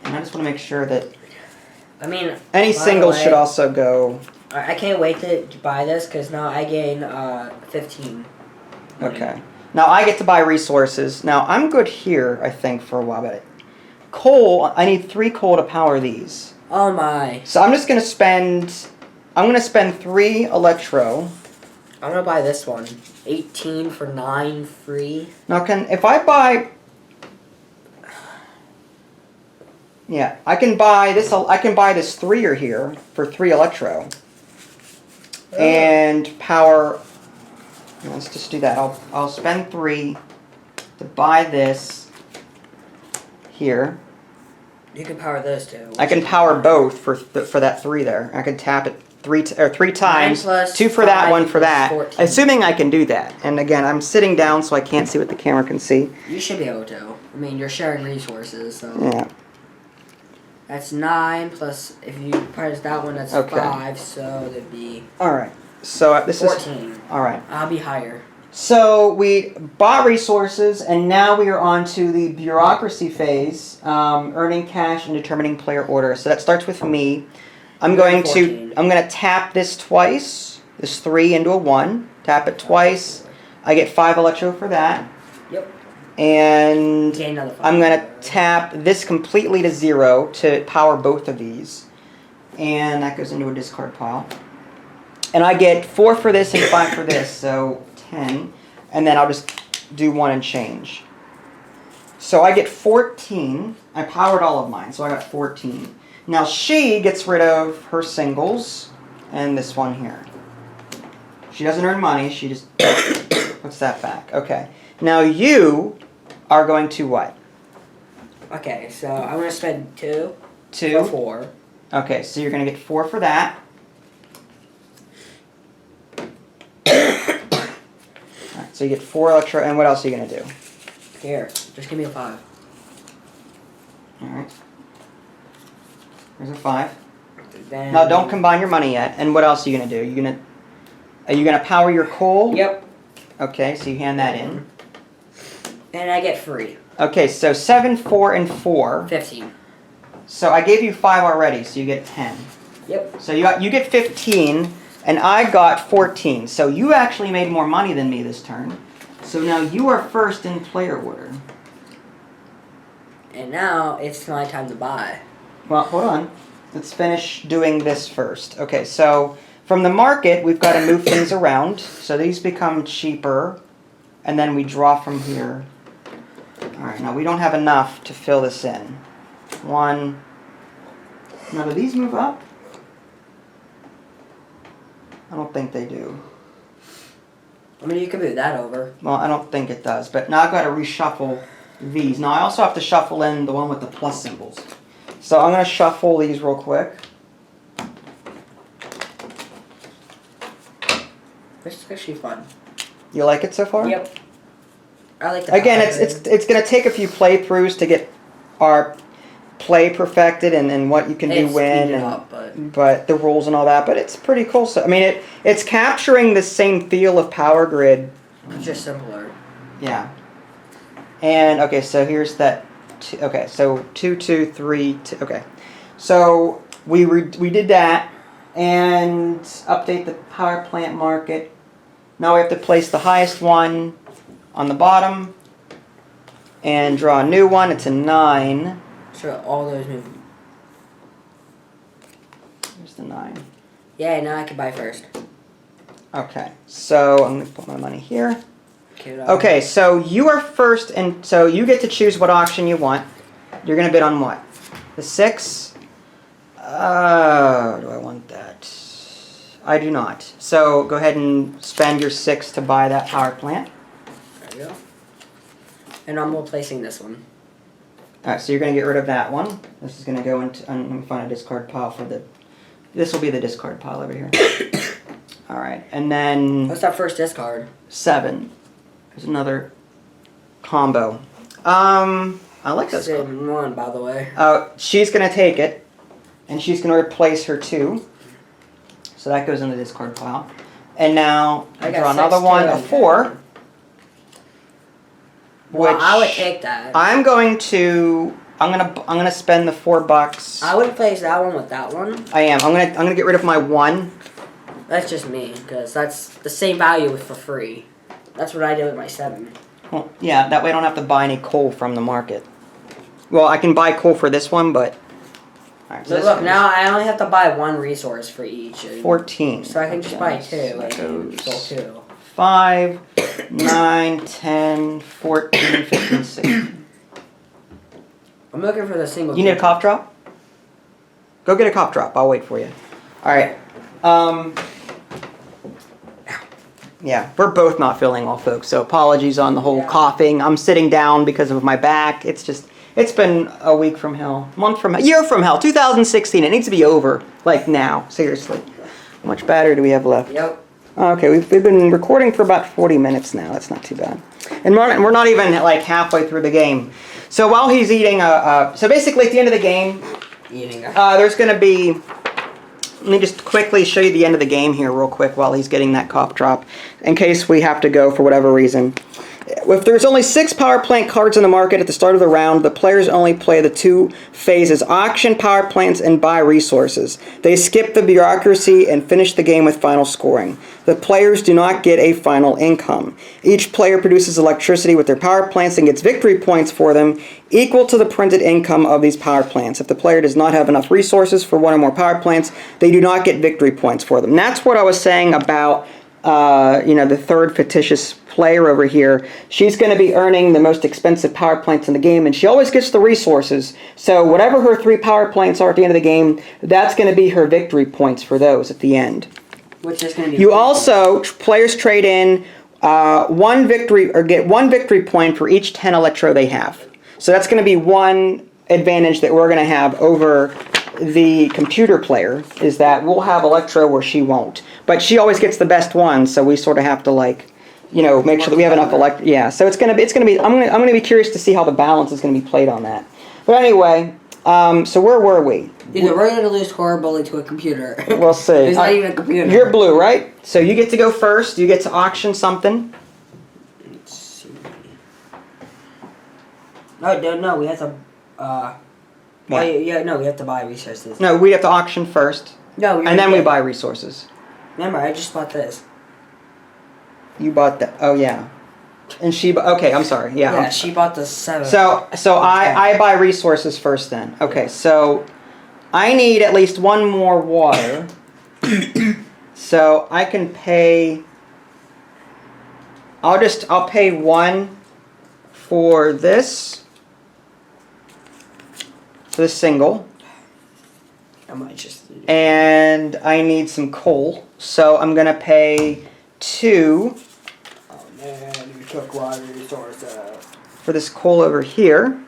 [SPEAKER 1] And I just want to make sure that any singles should also go.
[SPEAKER 2] I can't wait to buy this because now I gain 15.
[SPEAKER 1] Okay. Now I get to buy resources. Now I'm good here, I think, for a while. But coal, I need 3 coal to power these.
[SPEAKER 2] Oh my!
[SPEAKER 1] So I'm just gonna spend. I'm gonna spend 3 electro.
[SPEAKER 2] I'm gonna buy this one. 18 for 9 free.
[SPEAKER 1] Now if I buy? Yeah, I can buy this. I can buy this 3-er here for 3 electro. And power. Let's just do that. I'll spend 3 to buy this here.
[SPEAKER 2] You can power those too.
[SPEAKER 1] I can power both for that 3 there. I can tap it 3 times. 2 for that, 1 for that. 14. Assuming I can do that. And again, I'm sitting down so I can't see what the camera can see.
[SPEAKER 2] You should be able to. I mean, you're sharing resources, so.
[SPEAKER 1] Yeah.
[SPEAKER 2] That's 9 plus if you press that one, that's 5. So that'd be.
[SPEAKER 1] All right. So this
[SPEAKER 2] 14.
[SPEAKER 1] is all right.
[SPEAKER 2] I'll be higher.
[SPEAKER 1] So we bought resources, and now we are on to the bureaucracy phase, earning cash and determining player order. So that starts with me. I'm going to tap this twice. This 3 into a 1. Tap it twice. I get 5 electro for that.
[SPEAKER 2] Yep.
[SPEAKER 1] And
[SPEAKER 2] Okay, another 5.
[SPEAKER 1] I'm going to tap this completely to 0 to power both of these, and that goes into a discard pile. And I get 4 for this and 5 for this, so 10. And then I'll just do 1 and change. So I get 14. I powered all of mine, so I got 14. Now she gets rid of her singles and this one here. She doesn't earn money, she just puts that back. Okay. Now you are going to what?
[SPEAKER 2] Okay, so I'm going to spend 2.
[SPEAKER 1] 2?
[SPEAKER 2] Or 4.
[SPEAKER 1] Okay, so you're going to get 4 for that. So you get 4 electro, and what else are you going to do?
[SPEAKER 2] Here, just give me a 5.
[SPEAKER 1] Alright. There's a 5.
[SPEAKER 2] Then...
[SPEAKER 1] Now don't combine your money yet. And what else are you going to do? Are you going to power your coal?
[SPEAKER 2] Yep.
[SPEAKER 1] Okay, so you hand that in.
[SPEAKER 2] And I get free.
[SPEAKER 1] Okay, so 7, 4, and 4.
[SPEAKER 2] 15.
[SPEAKER 1] So I gave you 5 already, so you get 10.
[SPEAKER 2] Yep.
[SPEAKER 1] So you get 15, and I got 14. So you actually made more money than me this turn. So now you are first in player order.
[SPEAKER 2] And now it's my time to buy.
[SPEAKER 1] Well, hold on. Let's finish doing this first. Okay, so from the market, we've got to move things around. So these become cheaper, and then we draw from here. All right, now we don't have enough to fill this in. 1. Now, do these move up? I don't think they do.
[SPEAKER 2] I mean, you can move that over.
[SPEAKER 1] Well, I don't think it does, but now I've got to reshuffle these. Now, I also have to shuffle in the one with the plus symbols. So I'm going to shuffle these real quick.
[SPEAKER 2] This is actually fun.
[SPEAKER 1] You like it so far?
[SPEAKER 2] Yep. I like the
[SPEAKER 1] Again, it's going to take a few playthroughs to get our play perfected and what you can do when, but the rules and all that. But it's pretty cool. So I mean, it's capturing the same feel of Power Grid.
[SPEAKER 2] It's just simpler.
[SPEAKER 1] Yeah. And okay, so here's that. Okay, so 2, 2, 3. 2, okay, so we did that and update the power plant market. Now we have to place the highest one on the bottom and draw a new one. It's a 9.
[SPEAKER 2] So all those move.
[SPEAKER 1] Here's the 9.
[SPEAKER 2] Yeah, now I can buy first.
[SPEAKER 1] Okay, so I'm going to put my money here.
[SPEAKER 2] Okay,
[SPEAKER 1] Okay, so you are first, and so you get to choose what auction you want. You're going to bid on what? The 6? Do I want that? I do not. So go ahead and spend your 6 to buy that power plant.
[SPEAKER 2] There you go. And I'm replacing this one.
[SPEAKER 1] Alright, so you're going to get rid of that one. This is going to go into, let me find a discard pile for the, this will be the discard pile over here. Alright, and then...
[SPEAKER 2] What's that first discard?
[SPEAKER 1] 7. There's another combo. I like this
[SPEAKER 2] Same one, by the way.
[SPEAKER 1] She's going to take it, and she's going to replace her 2. So that goes in the discard pile. And now I draw another one, a 4.
[SPEAKER 2] Well,
[SPEAKER 1] Which
[SPEAKER 2] I would take that.
[SPEAKER 1] I'm gonna spend the $4.
[SPEAKER 2] I would replace that one with that one.
[SPEAKER 1] I am. I'm gonna get rid of my 1.
[SPEAKER 2] That's just me, because that's the same value for free. That's what I did with my 7.
[SPEAKER 1] Well, yeah, that way I don't have to buy any coal from the market. Well, I can buy coal for this one, but... Alright,
[SPEAKER 2] so look, now I only have to buy 1 resource for each.
[SPEAKER 1] 14.
[SPEAKER 2] So I can just buy 2. Like,
[SPEAKER 1] goes
[SPEAKER 2] 2.
[SPEAKER 1] 5, 9, 10, 14, 15, 16.
[SPEAKER 2] I'm looking for the single.
[SPEAKER 1] You need a cough drop? Go get a cough drop. I'll wait for you. Alright. Yeah, we're both not feeling well, folks, so apologies on the whole coughing. I'm sitting down because of my back. It's been a week from hell. Month from hell. Year from hell. 2016. It needs to be over. Like now. Seriously. How much battery do we have left?
[SPEAKER 2] Yep.
[SPEAKER 1] Okay, we've been recording for about 40 minutes now. That's not too bad. And we're not even like halfway through the game. So while he's eating, so basically at the end of the game, there's going to be, let me just quickly show you the end of the game here real quick while he's getting that cough drop, in case we have to go for whatever reason. If there's only 6 power plant cards in the market at the start of the round, the players only play the 2 phases, auction power plants and buy resources. They skip the bureaucracy and finish the game with final scoring. The players do not get a final income. Each player produces electricity with their power plants and gets victory points for them, equal to the printed income of these power plants. If the player does not have enough resources for 1 or more power plants, they do not get victory points for them. And that's what I was saying about the third fictitious player over here. She's going to be earning the most expensive power plants in the game, and she always gets the resources. So whatever her 3 power plants are at the end of the game, that's going to be her victory points for those at the end.
[SPEAKER 2] Which is going to be.
[SPEAKER 1] You also, players trade in 1 victory or get 1 victory point for each 10 electro they have. So that's going to be one advantage that we're going to have over the computer player, is that we'll have electro where she won't. But she always gets the best one, so we sort of have to like you know, make sure that we have enough electric. Yeah, so it's gonna be. I'm gonna be curious to see how the balance is gonna be played on that. But anyway, so where were we?
[SPEAKER 2] Either we're gonna lose horribly to a computer.
[SPEAKER 1] We'll see.
[SPEAKER 2] It's not even a computer.
[SPEAKER 1] You're blue, right? So you get to go first. You get to auction something.
[SPEAKER 2] Let's see. No, we have to.
[SPEAKER 1] What?
[SPEAKER 2] No, we have to buy resources.
[SPEAKER 1] No, we have to auction first.
[SPEAKER 2] No,
[SPEAKER 1] and then we buy resources.
[SPEAKER 2] Remember, I just bought this.
[SPEAKER 1] You bought that. Oh yeah. And she. Okay, I'm sorry. Yeah.
[SPEAKER 2] Yeah, she bought the 7.
[SPEAKER 1] So I buy resources first then. Okay, so I need at least one more water. So I can pay. I'll pay 1 for this. For this single.
[SPEAKER 2] I might just.
[SPEAKER 1] And I need some coal, so I'm gonna pay 2.
[SPEAKER 2] Oh man, you took water resources.
[SPEAKER 1] For this coal over here.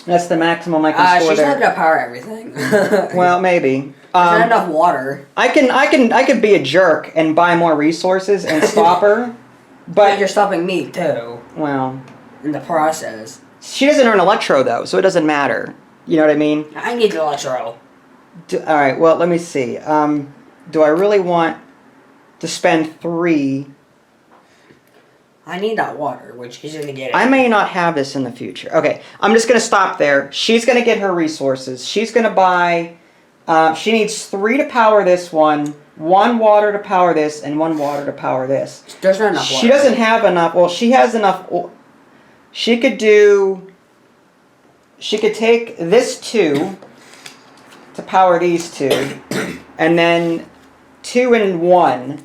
[SPEAKER 1] That's the maximum I can store
[SPEAKER 2] she's
[SPEAKER 1] there.
[SPEAKER 2] not gonna power everything.
[SPEAKER 1] Well, maybe.
[SPEAKER 2] There's not enough water.
[SPEAKER 1] I could be a jerk and buy more resources and stop her, but
[SPEAKER 2] you're stopping me too.
[SPEAKER 1] Well,
[SPEAKER 2] in the process.
[SPEAKER 1] She doesn't earn electro though, so it doesn't matter. You know what I mean?
[SPEAKER 2] I need the electro.
[SPEAKER 1] All right. Well, let me see. Do I really want to spend 3?
[SPEAKER 2] I need that water, which he's gonna get it.
[SPEAKER 1] I may not have this in the future. Okay, I'm just gonna stop there. She's gonna get her resources. She's gonna buy. She needs 3 to power this one, 1 water to power this, and 1 water to power this.
[SPEAKER 2] There's not enough water.
[SPEAKER 1] She doesn't have enough. Well, she has enough. She could do. She could take this 2 to power these 2, and then 2 and 1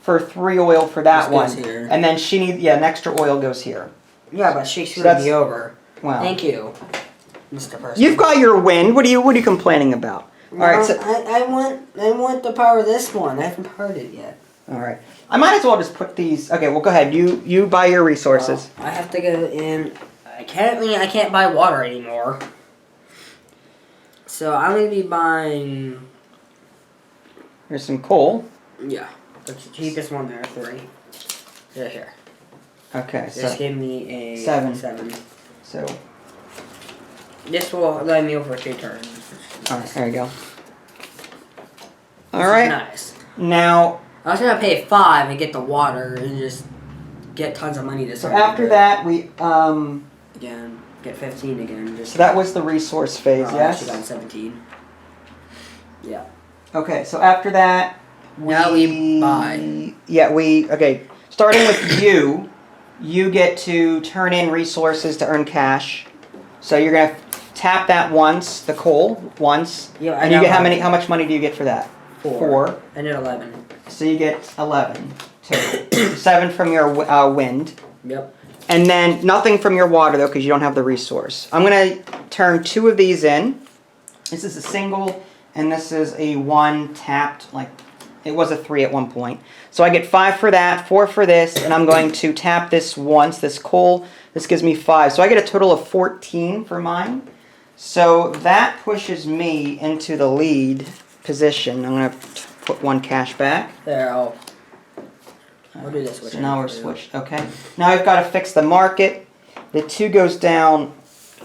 [SPEAKER 1] for 3 oil for that one.
[SPEAKER 2] Here.
[SPEAKER 1] And then she needs an extra oil goes here.
[SPEAKER 2] Yeah, but she's gonna be over.
[SPEAKER 1] Wow.
[SPEAKER 2] Thank you, Mr. Person.
[SPEAKER 1] You've got your wind. What are you complaining about?
[SPEAKER 2] No,
[SPEAKER 1] All right. So,
[SPEAKER 2] I want to power this one. I haven't powered it yet.
[SPEAKER 1] all right. I might as well just put these. Okay. Well, go ahead. You buy your resources.
[SPEAKER 2] I have to go in. I can't buy water anymore. So I'm gonna be buying.
[SPEAKER 1] Here's some coal.
[SPEAKER 2] Yeah, the cheapest one there, 3. Yeah, here.
[SPEAKER 1] Okay.
[SPEAKER 2] Just
[SPEAKER 1] So
[SPEAKER 2] give me a
[SPEAKER 1] 7.
[SPEAKER 2] 7.
[SPEAKER 1] So.
[SPEAKER 2] This will let me over 2 turns.
[SPEAKER 1] All right. There you go. All
[SPEAKER 2] This
[SPEAKER 1] right.
[SPEAKER 2] is nice.
[SPEAKER 1] Now.
[SPEAKER 2] I was gonna pay 5 and get the water and just get tons of money to
[SPEAKER 1] So
[SPEAKER 2] start.
[SPEAKER 1] after that we
[SPEAKER 2] again get 15 again. Just
[SPEAKER 1] So that was the resource phase.
[SPEAKER 2] I
[SPEAKER 1] Yes.
[SPEAKER 2] actually got 17. Yeah.
[SPEAKER 1] Okay. So after that.
[SPEAKER 2] Now we buy.
[SPEAKER 1] Yeah. Okay. Starting with you. You get to turn in resources to earn cash. So you're gonna tap that once, the coal once,
[SPEAKER 2] Yeah,
[SPEAKER 1] and you get how much money do you get for that? 4.
[SPEAKER 2] I did 11.
[SPEAKER 1] So you get 11 total. 7 from your wind,
[SPEAKER 2] Yep.
[SPEAKER 1] and then nothing from your water though, because you don't have the resource. I'm gonna turn 2 of these in. This is a single, and this is a 1 tapped. Like it was a 3 at one point. So I get 5 for that, 4 for this, and I'm going to tap this once. This coal. This gives me 5. So I get a total of 14 for mine. So that pushes me into the lead position. I'm going to put 1 cash back.
[SPEAKER 2] There, I'll do this.
[SPEAKER 1] So now we're switched. Okay. Now I've got to fix the market. The 2 goes down.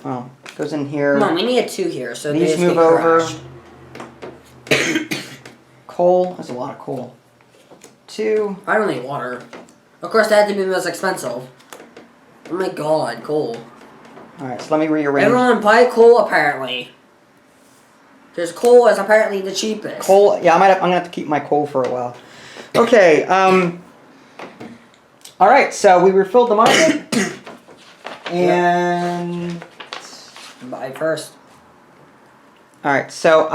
[SPEAKER 1] Oh, goes in here.
[SPEAKER 2] Come on, we need a 2 here. So
[SPEAKER 1] These
[SPEAKER 2] just
[SPEAKER 1] move
[SPEAKER 2] get
[SPEAKER 1] over.
[SPEAKER 2] crashed.
[SPEAKER 1] Coal. That's a lot of coal. 2.
[SPEAKER 2] I don't need water. Of course, that had to be the most expensive. Oh my god, coal.
[SPEAKER 1] Alright, so let me rearrange.
[SPEAKER 2] Everyone buy coal apparently. Because coal is apparently the cheapest.
[SPEAKER 1] Coal, yeah, I'm gonna have to keep my coal for a while. Okay, alright, so we refilled the market. And
[SPEAKER 2] Buy first.
[SPEAKER 1] alright, so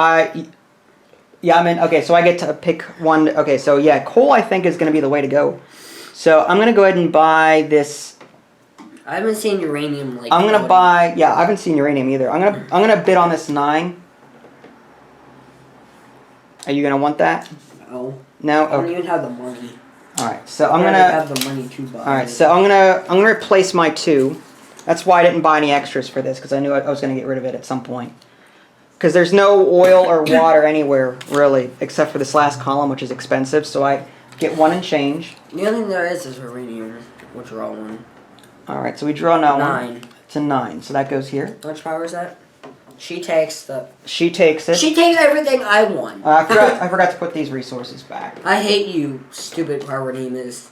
[SPEAKER 1] okay, so I get to pick one. Okay, so yeah, coal I think is gonna be the way to go. So I'm gonna go ahead and buy this.
[SPEAKER 2] I haven't seen uranium like.
[SPEAKER 1] I'm gonna buy. Yeah, I haven't seen uranium either. I'm gonna bid on this 9. Are you gonna want that?
[SPEAKER 2] No.
[SPEAKER 1] No.
[SPEAKER 2] I don't
[SPEAKER 1] Okay.
[SPEAKER 2] even have the money.
[SPEAKER 1] All right. So I'm
[SPEAKER 2] I
[SPEAKER 1] gonna.
[SPEAKER 2] don't have the money to buy.
[SPEAKER 1] All right. So I'm gonna replace my 2. That's why I didn't buy any extras for this, because I knew I was gonna get rid of it at some point. Because there's no oil or water anywhere really, except for this last column, which is expensive. So I get 1 and change.
[SPEAKER 2] The only thing there is Iranian. We'll draw one.
[SPEAKER 1] Alright, so we draw now
[SPEAKER 2] 9.
[SPEAKER 1] It's a 9, so that goes here.
[SPEAKER 2] How much power is that? She takes the...
[SPEAKER 1] She takes it.
[SPEAKER 2] She takes everything I want.
[SPEAKER 1] I forgot to put these resources back.
[SPEAKER 2] I hate you, stupid power name is.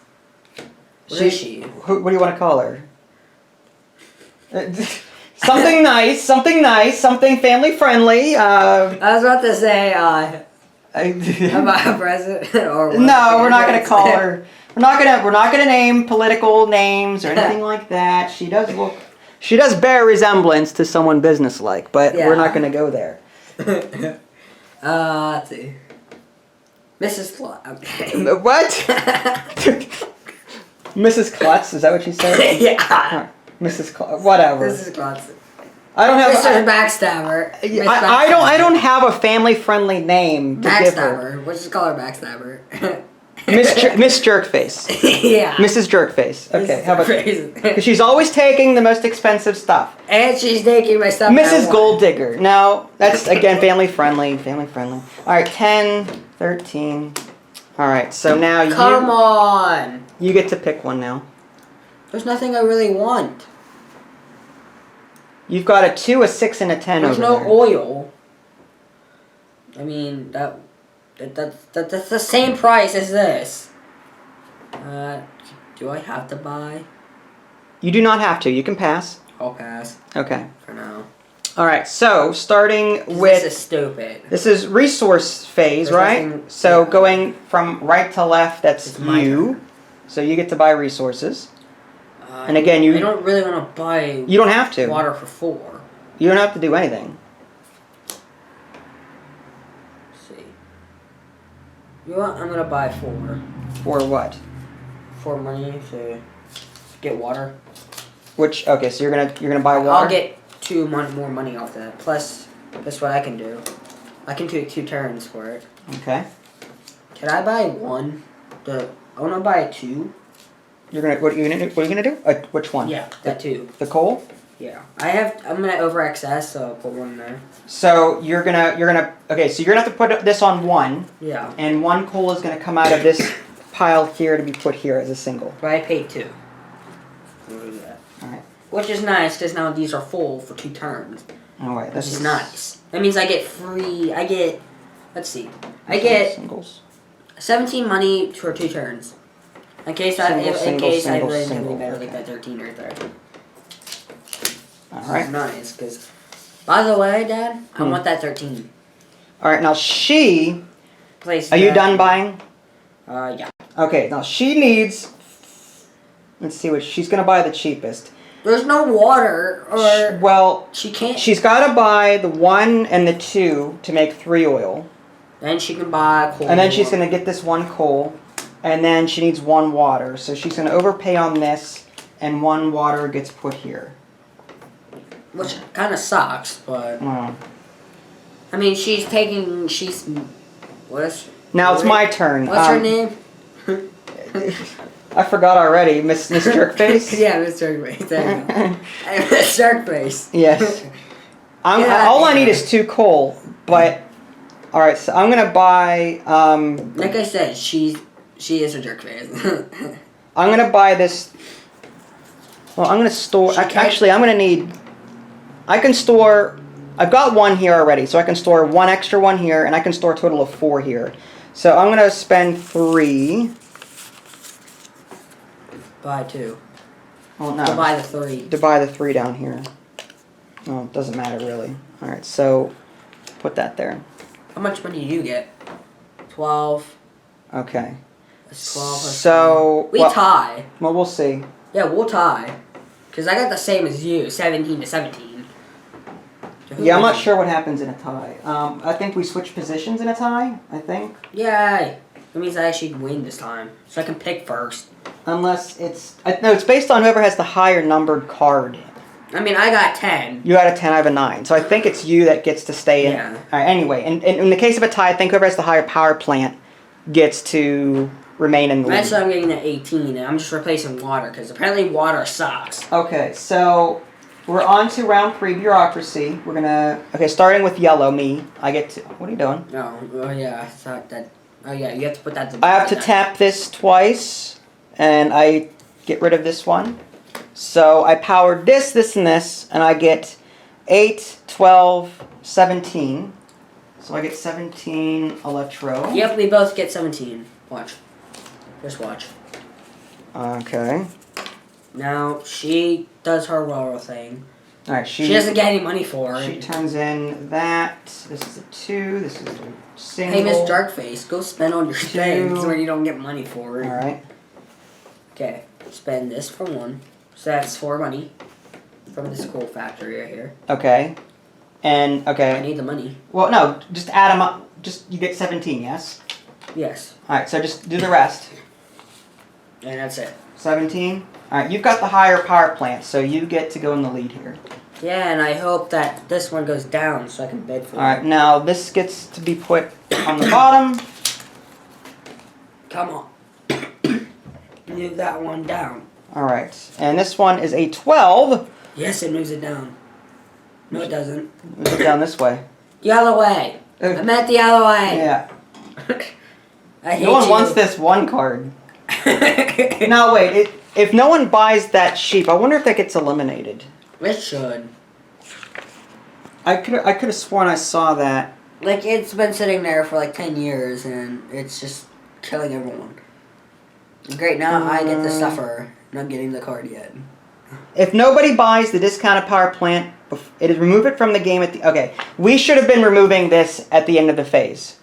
[SPEAKER 2] What is she?
[SPEAKER 1] What do you want to call her? Something nice, something family friendly.
[SPEAKER 2] I was about to say, about a president or what?
[SPEAKER 1] No, we're not gonna call her. We're not gonna name political names or anything like that. She does bear resemblance to someone businesslike, but we're not gonna go there.
[SPEAKER 2] Let's see. Mrs. Okay.
[SPEAKER 1] What? Mrs. Klutz, is that what you said?
[SPEAKER 2] Yeah.
[SPEAKER 1] Mrs. Klutz, whatever.
[SPEAKER 2] Mrs. Klutz.
[SPEAKER 1] I don't have.
[SPEAKER 2] Mr. Backstabber.
[SPEAKER 1] I don't have a family friendly name to give her.
[SPEAKER 2] Backstabber. We'll just call her Backstabber.
[SPEAKER 1] Miss Jerkface.
[SPEAKER 2] Yeah.
[SPEAKER 1] Mrs. Jerkface. Okay, how about
[SPEAKER 2] that?
[SPEAKER 1] because she's always taking the most expensive stuff.
[SPEAKER 2] And she's taking my stuff.
[SPEAKER 1] Mrs. Gold Digger. No, that's again family friendly. Family friendly. All right, 10, 13. All right, so now
[SPEAKER 2] Come on.
[SPEAKER 1] You get to pick one now.
[SPEAKER 2] There's nothing I really want.
[SPEAKER 1] You've got a 2, a 6, and a 10
[SPEAKER 2] There's
[SPEAKER 1] over
[SPEAKER 2] no
[SPEAKER 1] there.
[SPEAKER 2] oil. I mean that's the same price as this. Do I have to buy?
[SPEAKER 1] You do not have to. You can pass.
[SPEAKER 2] I'll pass
[SPEAKER 1] Okay.
[SPEAKER 2] for now.
[SPEAKER 1] All right. So starting with
[SPEAKER 2] This is stupid.
[SPEAKER 1] this is resource phase,
[SPEAKER 2] There's
[SPEAKER 1] right?
[SPEAKER 2] nothing-
[SPEAKER 1] So
[SPEAKER 2] yeah.
[SPEAKER 1] going from right to left, that's
[SPEAKER 2] It's my
[SPEAKER 1] you.
[SPEAKER 2] turn.
[SPEAKER 1] So you get to buy resources. And again,
[SPEAKER 2] I don't really want to buy.
[SPEAKER 1] You don't have to.
[SPEAKER 2] Water for 4.
[SPEAKER 1] You don't have to do anything.
[SPEAKER 2] Let's see. You know what? I'm gonna buy 4.
[SPEAKER 1] For what?
[SPEAKER 2] 4 money to get water.
[SPEAKER 1] Which okay, so you're gonna buy water.
[SPEAKER 2] I'll get 2 more money off that. Plus, that's what I can do. I can take 2 turns for it.
[SPEAKER 1] Okay.
[SPEAKER 2] Can I buy 1? I want to buy 2.
[SPEAKER 1] What are you gonna do? Which one?
[SPEAKER 2] Yeah, that 2.
[SPEAKER 1] The coal.
[SPEAKER 2] Yeah, I'm gonna over excess, so I'll put 1 there.
[SPEAKER 1] So you're gonna okay. So you're gonna have to put this on 1,
[SPEAKER 2] Yeah,
[SPEAKER 1] and 1 coal is gonna come out of this pile here to be put here as a single.
[SPEAKER 2] but I paid 2. I'll do that.
[SPEAKER 1] All right.
[SPEAKER 2] Which is nice because now these are full for 2 turns.
[SPEAKER 1] All right.
[SPEAKER 2] Which is nice. That means I get free. Let's see. I get
[SPEAKER 1] singles.
[SPEAKER 2] 17 money for 2 turns. In case I really
[SPEAKER 1] single,
[SPEAKER 2] better
[SPEAKER 1] okay.
[SPEAKER 2] like that 13 right there.
[SPEAKER 1] All right.
[SPEAKER 2] Nice, because by the way, Dad, I want that 13.
[SPEAKER 1] All right. Now she.
[SPEAKER 2] Place.
[SPEAKER 1] Are you done buying?
[SPEAKER 2] Yeah.
[SPEAKER 1] Okay. Now she needs. Let's see what she's gonna buy the cheapest.
[SPEAKER 2] There's no water, or
[SPEAKER 1] Well,
[SPEAKER 2] she can't.
[SPEAKER 1] she's got to buy the 1 and the 2 to make 3 oil.
[SPEAKER 2] Then she can buy coal.
[SPEAKER 1] And then she's going to get this 1 coal. And then she needs 1 water. So she's going to overpay on this. And 1 water gets put here.
[SPEAKER 2] Which kind of sucks, but.
[SPEAKER 1] Oh.
[SPEAKER 2] I mean, what is.
[SPEAKER 1] Now it's my turn.
[SPEAKER 2] What's her name?
[SPEAKER 1] I forgot already. Miss Jerkface?
[SPEAKER 2] Yeah, Miss Jerkface. There you go. Miss Jerkface.
[SPEAKER 1] Yes.
[SPEAKER 2] Yeah,
[SPEAKER 1] all I need is 2 coal. But, alright, so I'm going to buy.
[SPEAKER 2] Like I said, she is a jerkface.
[SPEAKER 1] I'm going to buy this. Well, I'm going to store. Actually, I'm going to need. I can store. I've got 1 here already, so I can store 1 extra 1 here, and I can store a total of 4 here. So I'm going to spend 3.
[SPEAKER 2] Buy 2.
[SPEAKER 1] Well, no.
[SPEAKER 2] To buy the 3.
[SPEAKER 1] To buy the 3 down here. Oh, it doesn't matter really. Alright, so put that there.
[SPEAKER 2] How much money do you get? 12.
[SPEAKER 1] Okay.
[SPEAKER 2] That's 12.
[SPEAKER 1] So.
[SPEAKER 2] We tie.
[SPEAKER 1] Well, we'll see.
[SPEAKER 2] Yeah, we'll tie. Because I got the same as you, 17 to 17. So
[SPEAKER 1] Yeah, I'm not sure what happens in a tie. I think we switch positions in a tie, I think.
[SPEAKER 2] Yay! That means I actually win this time. So I can pick first.
[SPEAKER 1] Unless it's... No, it's based on whoever has the higher numbered card.
[SPEAKER 2] I mean, I got 10.
[SPEAKER 1] You had a 10, I have a 9. So I think it's you that gets to stay in.
[SPEAKER 2] Yeah.
[SPEAKER 1] Alright, anyway, in the case of a tie, I think whoever has the higher power plant gets to remain in the lead.
[SPEAKER 2] Eventually I'm getting to 18, and I'm just replacing water, because apparently water sucks.
[SPEAKER 1] Okay, so we're on to round 3, bureaucracy. We're gonna... Okay, starting with yellow, me. I get to... What are you doing?
[SPEAKER 2] No, oh yeah, I thought that... Oh yeah, you have to put that.
[SPEAKER 1] I have to tap this twice, and I get rid of this one. So I powered this, this, and this, and I get 8, 12, 17. So I get 17 electro.
[SPEAKER 2] Yep, we both get 17. Watch. Just watch.
[SPEAKER 1] Okay.
[SPEAKER 2] Now, she does her roll thing.
[SPEAKER 1] Alright,
[SPEAKER 2] She doesn't get any money for it.
[SPEAKER 1] She turns in that. This is a 2. This is a single.
[SPEAKER 2] Hey, Miss Darkface, go spend on your things when you don't get money for it.
[SPEAKER 1] Alright.
[SPEAKER 2] Okay, spend this for 1. So that's 4 money from this coal factory right here.
[SPEAKER 1] Okay. And, okay.
[SPEAKER 2] I need the money.
[SPEAKER 1] Well, no, just add them up. Just, you get 17, yes?
[SPEAKER 2] Yes.
[SPEAKER 1] Alright, so just do the rest.
[SPEAKER 2] And that's it.
[SPEAKER 1] 17? Alright, you've got the higher power plant, so you get to go in the lead here.
[SPEAKER 2] Yeah, and I hope that this one goes down so I can bid for it.
[SPEAKER 1] Alright, now this gets to be put on the bottom.
[SPEAKER 2] Come on. Move that one down.
[SPEAKER 1] Alright, and this one is a 12.
[SPEAKER 2] Yes, it moves it down. No, it doesn't.
[SPEAKER 1] Move it down this way.
[SPEAKER 2] The other way. I meant the other way.
[SPEAKER 1] Yeah.
[SPEAKER 2] I hate
[SPEAKER 1] No one
[SPEAKER 2] you.
[SPEAKER 1] wants this one card. Now wait, if no one buys that sheep, I wonder if that gets eliminated.
[SPEAKER 2] It should.
[SPEAKER 1] I could have sworn I saw that.
[SPEAKER 2] Like, it's been sitting there for like 10 years and it's just killing everyone. Great, now I get to suffer not getting the card yet.
[SPEAKER 1] If nobody buys the discounted power plant, it is remove it from the game at the... Okay, we should have been removing this at the end of the phase.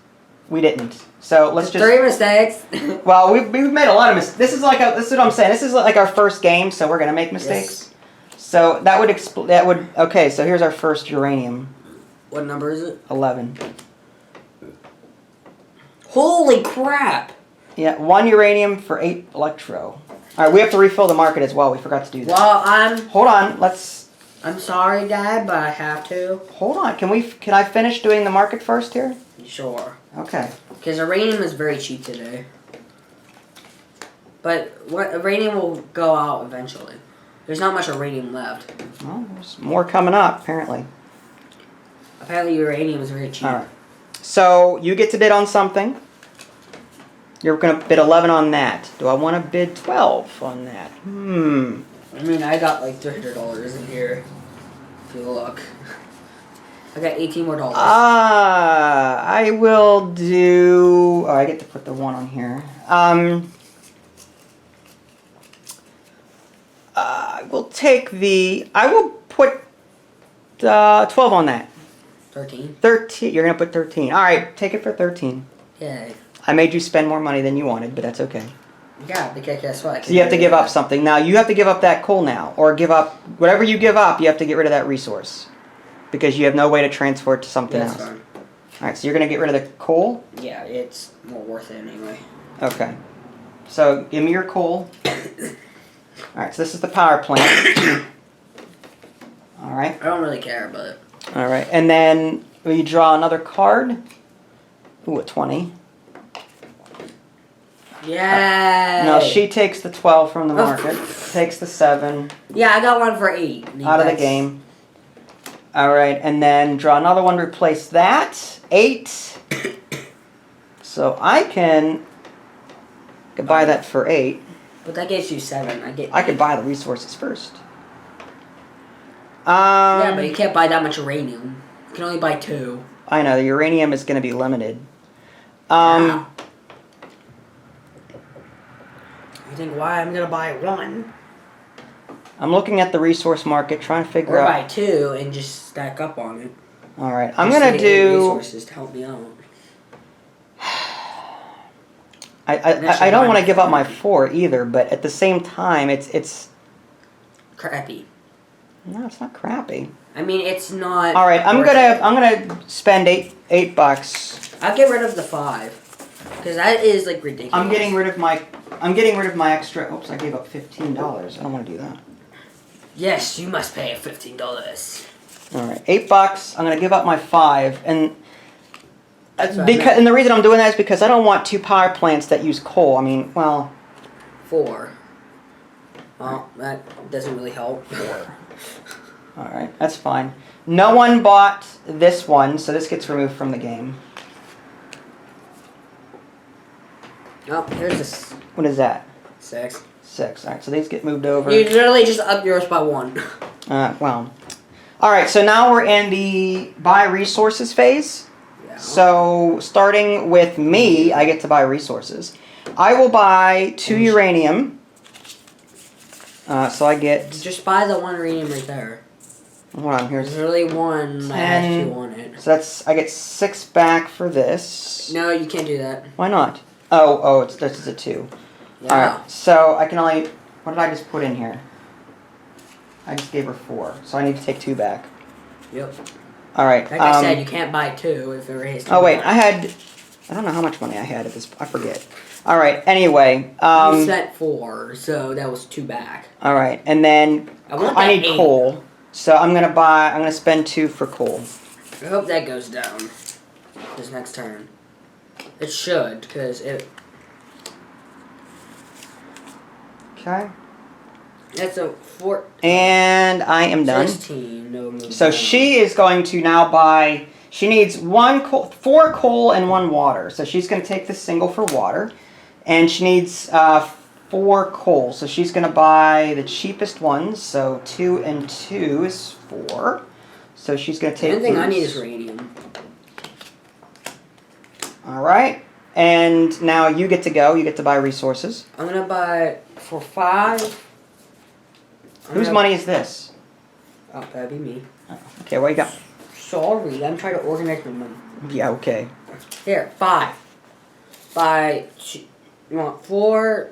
[SPEAKER 1] We didn't. So let's just...
[SPEAKER 2] 3 mistakes.
[SPEAKER 1] Well, we've made a lot of mistakes. This is what I'm saying. This is like our first game, so we're gonna make mistakes. Yes. So that would okay. So here's our first uranium.
[SPEAKER 2] What number is it?
[SPEAKER 1] 11.
[SPEAKER 2] Holy crap!
[SPEAKER 1] Yeah, 1 uranium for 8 electro. All right, we have to refill the market as well. We forgot to do that.
[SPEAKER 2] Well,
[SPEAKER 1] Hold on.
[SPEAKER 2] I'm sorry, Dad, but I have to.
[SPEAKER 1] Hold on. Can I finish doing the market first here?
[SPEAKER 2] Sure.
[SPEAKER 1] Okay.
[SPEAKER 2] Because uranium is very cheap today. But uranium will go out eventually. There's not much uranium left.
[SPEAKER 1] Well, there's more coming up, apparently.
[SPEAKER 2] Apparently uranium is very cheap.
[SPEAKER 1] All right. So you get to bid on something. You're going to bid 11 on that. Do I want to bid 12 on that?
[SPEAKER 2] I mean, I got like $300 in here. If you look. I got 18 more dollars.
[SPEAKER 1] I will do... Oh, I get to put the 1 on here. I will take the... I will put 12 on that.
[SPEAKER 2] 13?
[SPEAKER 1] 13. You're going to put 13. All right, take it for 13.
[SPEAKER 2] Yay.
[SPEAKER 1] I made you spend more money than you wanted, but that's okay.
[SPEAKER 2] Yeah, because guess what?
[SPEAKER 1] So you have to give up something. Now, you have to give up that coal now. Or give up... Whatever you give up, you have to get rid of that resource. Because you have no way to transfer it to something else.
[SPEAKER 2] Fine.
[SPEAKER 1] Alright, so you're going to get rid of the coal?
[SPEAKER 2] Yeah, it's more worth it anyway.
[SPEAKER 1] Okay. So, give me your coal. Alright, so this is the power plant. Alright.
[SPEAKER 2] I don't really care, but...
[SPEAKER 1] Alright, and then will you draw another card? Ooh, a 20.
[SPEAKER 2] Yeah.
[SPEAKER 1] Now, she takes the 12 from the market. Takes the 7.
[SPEAKER 2] Yeah, I got 1 for 8.
[SPEAKER 1] Out of the game. Alright, and then draw another one to replace that. 8. So I can buy that for 8.
[SPEAKER 2] But that gives you 7.
[SPEAKER 1] I could buy the resources first.
[SPEAKER 2] Yeah, but you can't buy that much uranium. You can only buy 2.
[SPEAKER 1] I know, the uranium is going to be limited.
[SPEAKER 2] Yeah. You think why I'm going to buy 1?
[SPEAKER 1] I'm looking at the resource market, trying to figure
[SPEAKER 2] or
[SPEAKER 1] out...
[SPEAKER 2] buy 2 and just stack up on it.
[SPEAKER 1] Alright, I'm going to do...
[SPEAKER 2] resources to help me out.
[SPEAKER 1] I don't want to give up my 4 either, but at the same time, it's...
[SPEAKER 2] Crappy.
[SPEAKER 1] No, it's not crappy.
[SPEAKER 2] I mean, it's not...
[SPEAKER 1] Alright, I'm gonna spend $8 bucks.
[SPEAKER 2] I'll get rid of the 5. Because that is, like, ridiculous.
[SPEAKER 1] I'm getting rid of my extra... Oops, I gave up $15. I don't want to do that.
[SPEAKER 2] Yes, you must pay $15.
[SPEAKER 1] Alright, $8. I'm gonna give up my 5, and...
[SPEAKER 2] And
[SPEAKER 1] the reason I'm doing that is because I don't want 2 power plants that use coal. I mean, well...
[SPEAKER 2] 4. Well, that doesn't really help.
[SPEAKER 1] 4. Alright, that's fine. No one bought this one, so this gets removed from the game.
[SPEAKER 2] Oh, here's this
[SPEAKER 1] What is that?
[SPEAKER 2] 6.
[SPEAKER 1] 6. All right, so these get moved over.
[SPEAKER 2] You literally just up yours by 1.
[SPEAKER 1] Well. All right, so now we're in the buy resources phase.
[SPEAKER 2] Yeah.
[SPEAKER 1] So starting with me, I get to buy resources. I will buy 2 uranium. So I get...
[SPEAKER 2] Just buy the 1 uranium right there.
[SPEAKER 1] Hold on, here's...
[SPEAKER 2] There's really 1 that has 2 on it.
[SPEAKER 1] So I get 6 back for this.
[SPEAKER 2] No, you can't do that.
[SPEAKER 1] Why not? Oh, this is a 2.
[SPEAKER 2] Yeah.
[SPEAKER 1] Alright, so I can only... What did I just put in here? I just gave her 4, so I need to take 2 back.
[SPEAKER 2] Yep.
[SPEAKER 1] Alright.
[SPEAKER 2] Like I said, you can't buy 2 if it raised 2.
[SPEAKER 1] Oh, wait, I don't know how much money I had at this... I forget. Alright, anyway.
[SPEAKER 2] You spent 4, so that was 2 back.
[SPEAKER 1] Alright, and then I need
[SPEAKER 2] 8.
[SPEAKER 1] coal. So I'm gonna spend 2 for coal.
[SPEAKER 2] I hope that goes down this next turn. It should, because it...
[SPEAKER 1] Okay.
[SPEAKER 2] That's a 4...
[SPEAKER 1] And I am done.
[SPEAKER 2] 16. No move
[SPEAKER 1] So
[SPEAKER 2] down.
[SPEAKER 1] she is going to now buy... She needs 4 coal and 1 water. So she's going to take this single for water. And she needs 4 coal. So she's going to buy the cheapest ones. So 2 and 2 is 4. So she's going to take
[SPEAKER 2] The only thing I need
[SPEAKER 1] these.
[SPEAKER 2] is radium.
[SPEAKER 1] Alright. And now you get to go. You get to buy resources.
[SPEAKER 2] I'm going to buy for 5.
[SPEAKER 1] Whose money is this?
[SPEAKER 2] Oh, that'd be me.
[SPEAKER 1] Okay, what you got?
[SPEAKER 2] Sorry, I'm trying to organize my money.
[SPEAKER 1] Yeah, okay.
[SPEAKER 2] Here, 5. You want 4.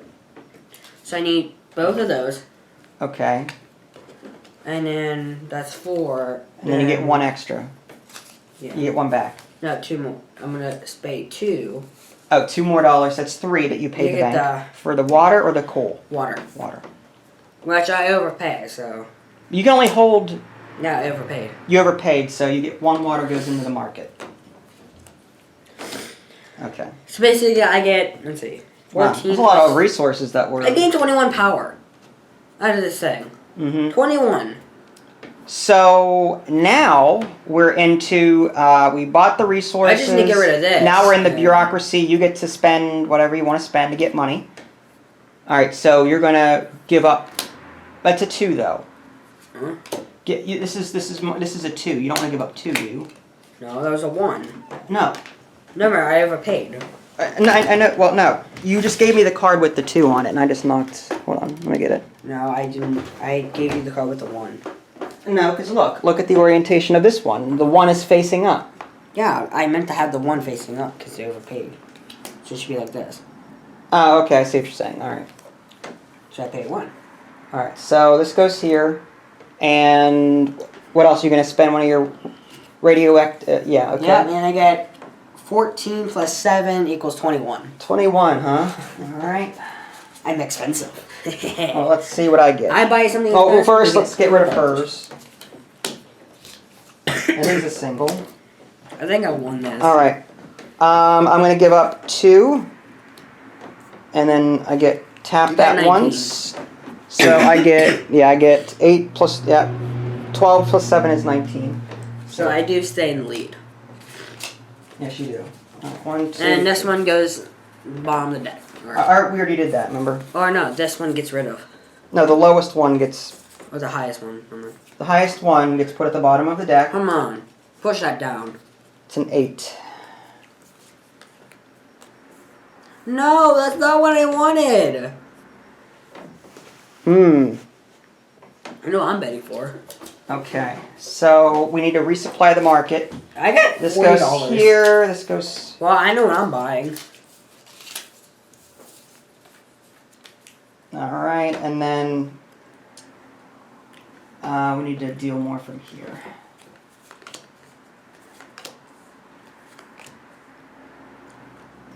[SPEAKER 2] So I need both of those.
[SPEAKER 1] Okay.
[SPEAKER 2] And then that's 4.
[SPEAKER 1] And then you get 1 extra.
[SPEAKER 2] Yeah.
[SPEAKER 1] You get 1 back.
[SPEAKER 2] No, 2 more. I'm going to pay 2.
[SPEAKER 1] Oh, $2 more. That's 3 that you paid
[SPEAKER 2] You
[SPEAKER 1] the
[SPEAKER 2] get
[SPEAKER 1] bank. For the water or the coal?
[SPEAKER 2] Water.
[SPEAKER 1] Water.
[SPEAKER 2] Which I overpay, so...
[SPEAKER 1] You can only hold...
[SPEAKER 2] Yeah, I overpaid.
[SPEAKER 1] You overpaid, so you get 1 water goes into the market. Okay.
[SPEAKER 2] So basically, I get, let's see, 14.
[SPEAKER 1] Wow. There's a lot of resources that were...
[SPEAKER 2] I gained 21 power out of this thing. 21.
[SPEAKER 1] So now we're into, we bought the resources.
[SPEAKER 2] I just need to get rid of this.
[SPEAKER 1] Now we're in the bureaucracy. You get to spend whatever you want to spend to get money. All right, so you're going to give up. That's a 2 though.
[SPEAKER 2] Huh?
[SPEAKER 1] This is a 2. You don't want to give up 2, do you?
[SPEAKER 2] No, that was a 1.
[SPEAKER 1] No.
[SPEAKER 2] Remember, I overpaid.
[SPEAKER 1] No, I know. Well, no. You just gave me the card with the 2 on it, and I just knocked. Hold on. Let me get it.
[SPEAKER 2] No, I didn't. I gave you the card with the 1.
[SPEAKER 1] No, because look at the orientation of this one. The 1 is facing up.
[SPEAKER 2] Yeah, I meant to have the 1 facing up because they overpaid. So it should be like this.
[SPEAKER 1] Oh, okay. I see what you're saying. All right.
[SPEAKER 2] So I paid 1.
[SPEAKER 1] All right. So this goes here, and what else? You're gonna spend one of your radioactive? Yeah. Okay.
[SPEAKER 2] Yeah, and I get 14 plus 7 equals 21.
[SPEAKER 1] 21, huh? All right.
[SPEAKER 2] I'm expensive.
[SPEAKER 1] Well, let's see what I get.
[SPEAKER 2] I buy something.
[SPEAKER 1] Oh, well, first
[SPEAKER 2] expensive,
[SPEAKER 1] let's get rid of hers. It is a single.
[SPEAKER 2] I think I won this.
[SPEAKER 1] All right. I'm gonna give up 2, and then I get tapped
[SPEAKER 2] You got
[SPEAKER 1] that
[SPEAKER 2] 19.
[SPEAKER 1] once. So I get 8 plus 12 plus 7 is 19.
[SPEAKER 2] So I do stay in the lead.
[SPEAKER 1] Yes, you do. 1, 2.
[SPEAKER 2] And this one goes bottom of the deck.
[SPEAKER 1] We already did that. Remember?
[SPEAKER 2] Or no, this one gets rid of.
[SPEAKER 1] No, the lowest one gets.
[SPEAKER 2] Or the highest one. Remember.
[SPEAKER 1] The highest one gets put at the bottom of the deck.
[SPEAKER 2] Come on. Push that down.
[SPEAKER 1] It's an 8.
[SPEAKER 2] No, that's not what I wanted. I know what I'm betting for.
[SPEAKER 1] Okay, so we need to resupply the market.
[SPEAKER 2] I got
[SPEAKER 1] This
[SPEAKER 2] $40.
[SPEAKER 1] goes here. This goes.
[SPEAKER 2] Well, I know what I'm buying.
[SPEAKER 1] All right, and then we need to deal more from here.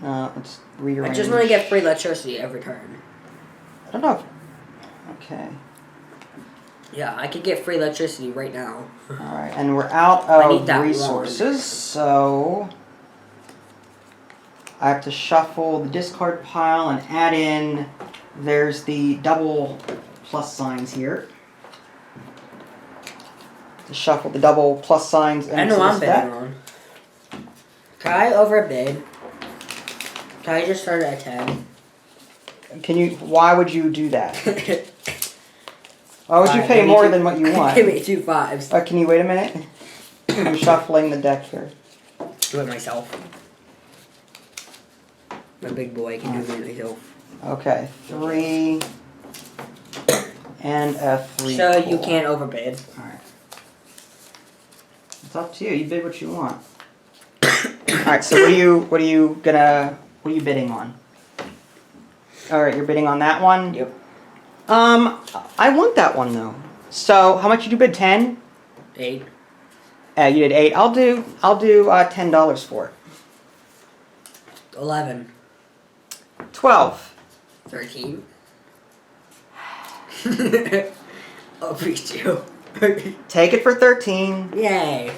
[SPEAKER 1] Let's rearrange.
[SPEAKER 2] I just want to get free electricity every turn.
[SPEAKER 1] I don't know. Okay.
[SPEAKER 2] Yeah, I could get free electricity right now.
[SPEAKER 1] All right, and we're out
[SPEAKER 2] I need
[SPEAKER 1] of
[SPEAKER 2] that
[SPEAKER 1] resources, so I have to shuffle the discard pile and add in. There's the double plus signs here. To shuffle the double plus signs into
[SPEAKER 2] I know
[SPEAKER 1] this
[SPEAKER 2] I'm
[SPEAKER 1] deck.
[SPEAKER 2] betting on. Can I overbid? Can I just start at 10?
[SPEAKER 1] Can you? Why would you do that? Why would you
[SPEAKER 2] Alright,
[SPEAKER 1] pay
[SPEAKER 2] give me
[SPEAKER 1] more
[SPEAKER 2] two-
[SPEAKER 1] than what you want?
[SPEAKER 2] Give me 2 5s.
[SPEAKER 1] Can you wait a minute? I'm shuffling the deck here.
[SPEAKER 2] Do it myself. I'm a big boy, I can do it myself.
[SPEAKER 1] Okay, 3 and a 3.
[SPEAKER 2] So you
[SPEAKER 1] pull.
[SPEAKER 2] can't overbid.
[SPEAKER 1] Alright. It's up to you. You bid what you want. Alright, so what are you bidding on? Alright, you're bidding on that one?
[SPEAKER 2] Yep.
[SPEAKER 1] I want that one though. So how much did you bid? 10?
[SPEAKER 2] 8.
[SPEAKER 1] You did 8. I'll do $10 for it.
[SPEAKER 2] 11.
[SPEAKER 1] 12.
[SPEAKER 2] 13. Oh, please do.
[SPEAKER 1] Take it for 13.
[SPEAKER 2] Yay.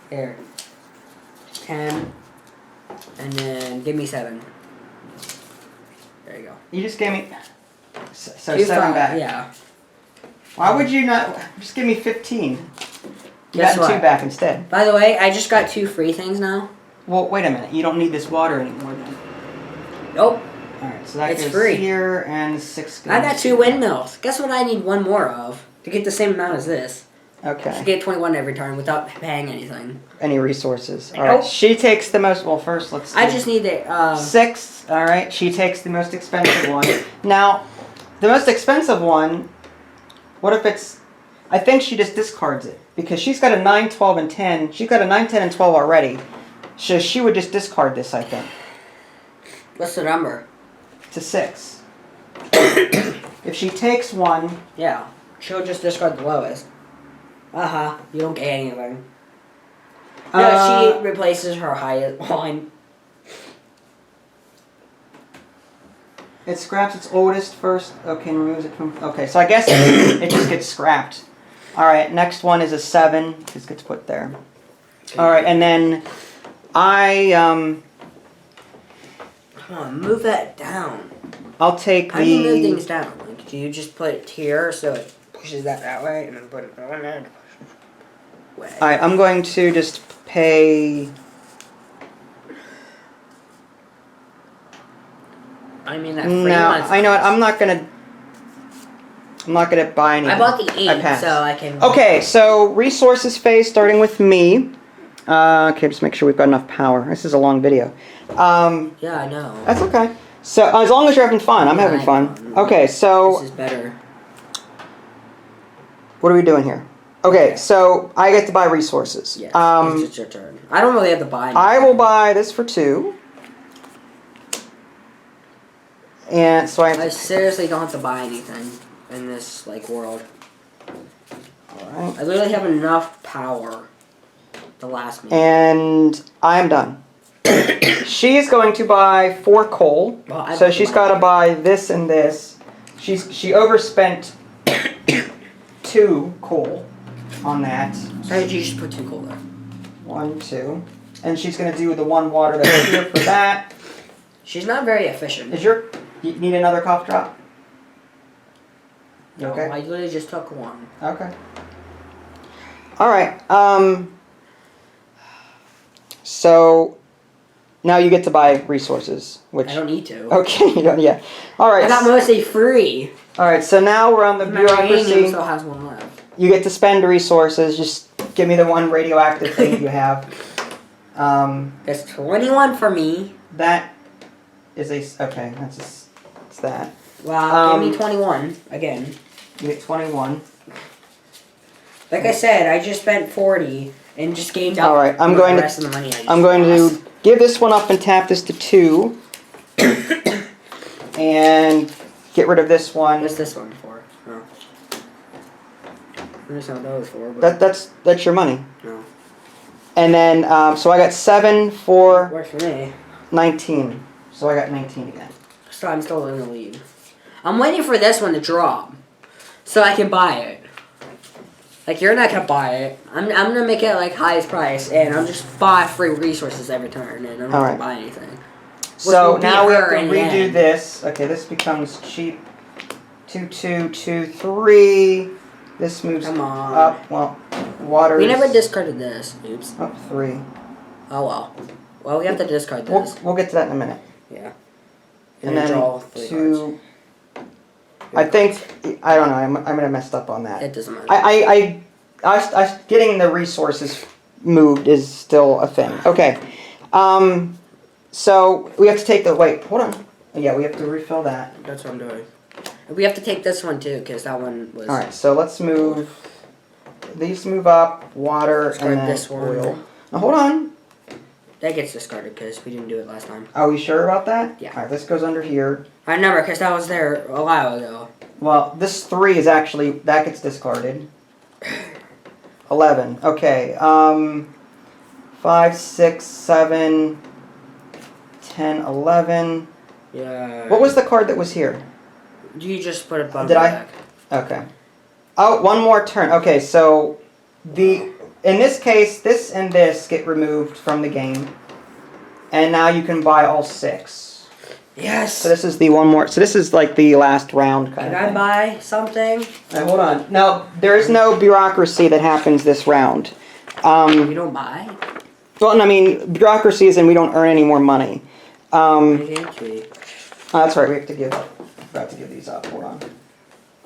[SPEAKER 2] Here. 10. And then give me 7. There you go.
[SPEAKER 1] You just gave me so
[SPEAKER 2] 2
[SPEAKER 1] 7
[SPEAKER 2] 5,
[SPEAKER 1] back.
[SPEAKER 2] Yeah.
[SPEAKER 1] Why would you not just give me 15? You
[SPEAKER 2] Guess
[SPEAKER 1] got 2
[SPEAKER 2] what?
[SPEAKER 1] back instead.
[SPEAKER 2] By the way, I just got 2 free things now.
[SPEAKER 1] Well, wait a minute. You don't need this water anymore then.
[SPEAKER 2] Nope.
[SPEAKER 1] Alright, so that
[SPEAKER 2] It's
[SPEAKER 1] goes
[SPEAKER 2] free.
[SPEAKER 1] here and 6 goes.
[SPEAKER 2] I got 2 windmills. Guess what I need 1 more of to get the same amount as this? To
[SPEAKER 1] Okay.
[SPEAKER 2] get 21 every turn without paying anything.
[SPEAKER 1] Any resources. Alright,
[SPEAKER 2] Nope.
[SPEAKER 1] she takes the most. Well, first let's
[SPEAKER 2] I
[SPEAKER 1] do
[SPEAKER 2] just need it.
[SPEAKER 1] 6. Alright, she takes the most expensive one. Now, the most expensive one, what if it's. I think she just discards it. Because she's got a 9, 12, and 10. She's got a 9, 10, and 12 already. So she would just discard this, I think.
[SPEAKER 2] What's the number?
[SPEAKER 1] To 6. If she takes one.
[SPEAKER 2] Yeah. She'll just discard the lowest. You don't get anything. No, she replaces her highest one.
[SPEAKER 1] It scraps its oldest first. Okay, and removes it from. Okay, so I guess it just gets scrapped. Alright, next one is a 7. This gets put there. Alright, and then
[SPEAKER 2] Come on, move that down.
[SPEAKER 1] I'll take
[SPEAKER 2] How do you move
[SPEAKER 1] the.
[SPEAKER 2] things down? Like, do you just put it here so it pushes that way, and then put it that way?
[SPEAKER 1] Alright, I'm going to just pay.
[SPEAKER 2] I mean that free
[SPEAKER 1] No,
[SPEAKER 2] one's
[SPEAKER 1] I know what.
[SPEAKER 2] nice.
[SPEAKER 1] I'm not gonna buy anything.
[SPEAKER 2] I bought the 8,
[SPEAKER 1] pass.
[SPEAKER 2] so I can.
[SPEAKER 1] Okay, so resources phase starting with me. Okay, just make sure we've got enough power. This is a long video.
[SPEAKER 2] Yeah, I know.
[SPEAKER 1] That's okay. So as long as you're having fun, I'm
[SPEAKER 2] Yeah,
[SPEAKER 1] having fun.
[SPEAKER 2] fun.
[SPEAKER 1] Okay, so
[SPEAKER 2] This is better.
[SPEAKER 1] what are we doing here? Okay, so I get to buy resources.
[SPEAKER 2] Yes, it's just your turn. I don't really have to buy anything.
[SPEAKER 1] I will buy this for 2. And so
[SPEAKER 2] I seriously don't have to buy anything in this world.
[SPEAKER 1] Alright.
[SPEAKER 2] I literally have enough power to last me.
[SPEAKER 1] And I am done. She's going to buy 4 coal.
[SPEAKER 2] Well, I
[SPEAKER 1] So
[SPEAKER 2] don't
[SPEAKER 1] she's
[SPEAKER 2] buy
[SPEAKER 1] got to buy this and this. She overspent 2 coal on that.
[SPEAKER 2] How did you just put 2 coal there?
[SPEAKER 1] 1, 2. And she's going to do the 1 water that's here for that.
[SPEAKER 2] She's not very efficient.
[SPEAKER 1] You need another cough drop? You
[SPEAKER 2] No,
[SPEAKER 1] okay?
[SPEAKER 2] I literally just took 1.
[SPEAKER 1] Okay. Alright, so now you get to buy resources, which.
[SPEAKER 2] I don't need to.
[SPEAKER 1] Okay, you don't, yeah. Alright.
[SPEAKER 2] I got mostly free.
[SPEAKER 1] Alright, so now we're on the
[SPEAKER 2] My uranium
[SPEAKER 1] bureaucracy.
[SPEAKER 2] still has 1 left.
[SPEAKER 1] You get to spend resources, just give me the 1 radioactive thing you have.
[SPEAKER 2] There's 21 for me.
[SPEAKER 1] That is okay, it's that.
[SPEAKER 2] Wow, give me 21 again.
[SPEAKER 1] You get 21.
[SPEAKER 2] Like I said, I just spent 40 and just gained up.
[SPEAKER 1] Alright, I'm
[SPEAKER 2] the
[SPEAKER 1] going
[SPEAKER 2] rest of the money I just
[SPEAKER 1] I'm going
[SPEAKER 2] lost.
[SPEAKER 1] to give this one up and tap this to 2. And get rid of this one.
[SPEAKER 2] What's this one for? Oh. I just know what that was for. But
[SPEAKER 1] That's your money.
[SPEAKER 2] no.
[SPEAKER 1] And then, so I got 7 for
[SPEAKER 2] Works for me.
[SPEAKER 1] 19. So I got 19 again.
[SPEAKER 2] So I'm still in the lead. I'm waiting for this one to drop, so I can buy it. Like, you're not gonna buy it. I'm gonna make it highest price, and I'm just buy free resources every turn, and I'm not
[SPEAKER 1] Alright.
[SPEAKER 2] gonna buy anything.
[SPEAKER 1] So
[SPEAKER 2] will be
[SPEAKER 1] now we have
[SPEAKER 2] her
[SPEAKER 1] to
[SPEAKER 2] in the
[SPEAKER 1] redo
[SPEAKER 2] end.
[SPEAKER 1] this. Okay, this becomes cheap. 2, 2, 2, 3. This moves
[SPEAKER 2] Come on.
[SPEAKER 1] up. Well, water.
[SPEAKER 2] We
[SPEAKER 1] is
[SPEAKER 2] never discarded this. Oops.
[SPEAKER 1] up 3.
[SPEAKER 2] Oh well. Well, we have to discard this.
[SPEAKER 1] We'll get to that in a minute.
[SPEAKER 2] Yeah. And then draw 3
[SPEAKER 1] 2. I think I don't know. I'm gonna messed up on that.
[SPEAKER 2] It doesn't matter.
[SPEAKER 1] I getting the resources moved is still a thing. Okay. So we have to take the hold on. Yeah, we have to refill that.
[SPEAKER 2] That's what I'm doing. We have to take this one too, because that one was.
[SPEAKER 1] All right. So let's move. These move up. Water
[SPEAKER 2] Discard
[SPEAKER 1] and then
[SPEAKER 2] this one.
[SPEAKER 1] oil. Now hold on.
[SPEAKER 2] That gets discarded because we didn't do it last time.
[SPEAKER 1] Are we sure about that?
[SPEAKER 2] Yeah.
[SPEAKER 1] All right. This goes under here.
[SPEAKER 2] I remember because that was there a while ago.
[SPEAKER 1] Well, this 3 is actually that gets discarded. 11. Okay. 5, 6, 7, 10, 11.
[SPEAKER 2] Yeah.
[SPEAKER 1] What was the card that was here?
[SPEAKER 2] You just put it bottom
[SPEAKER 1] Did I?
[SPEAKER 2] back.
[SPEAKER 1] Okay. Oh, one more turn. Okay, so in this case, this and this get removed from the game, and now you can buy all 6.
[SPEAKER 2] Yes.
[SPEAKER 1] So this is the one more. So this is like the last round kind
[SPEAKER 2] Can
[SPEAKER 1] of
[SPEAKER 2] I
[SPEAKER 1] thing.
[SPEAKER 2] buy something?
[SPEAKER 1] Hold on. Now there is no bureaucracy that happens this round.
[SPEAKER 2] You don't buy?
[SPEAKER 1] Well, I mean bureaucracy is, and we don't earn any more money. That's right. We have to give. Got to give these up. Hold on.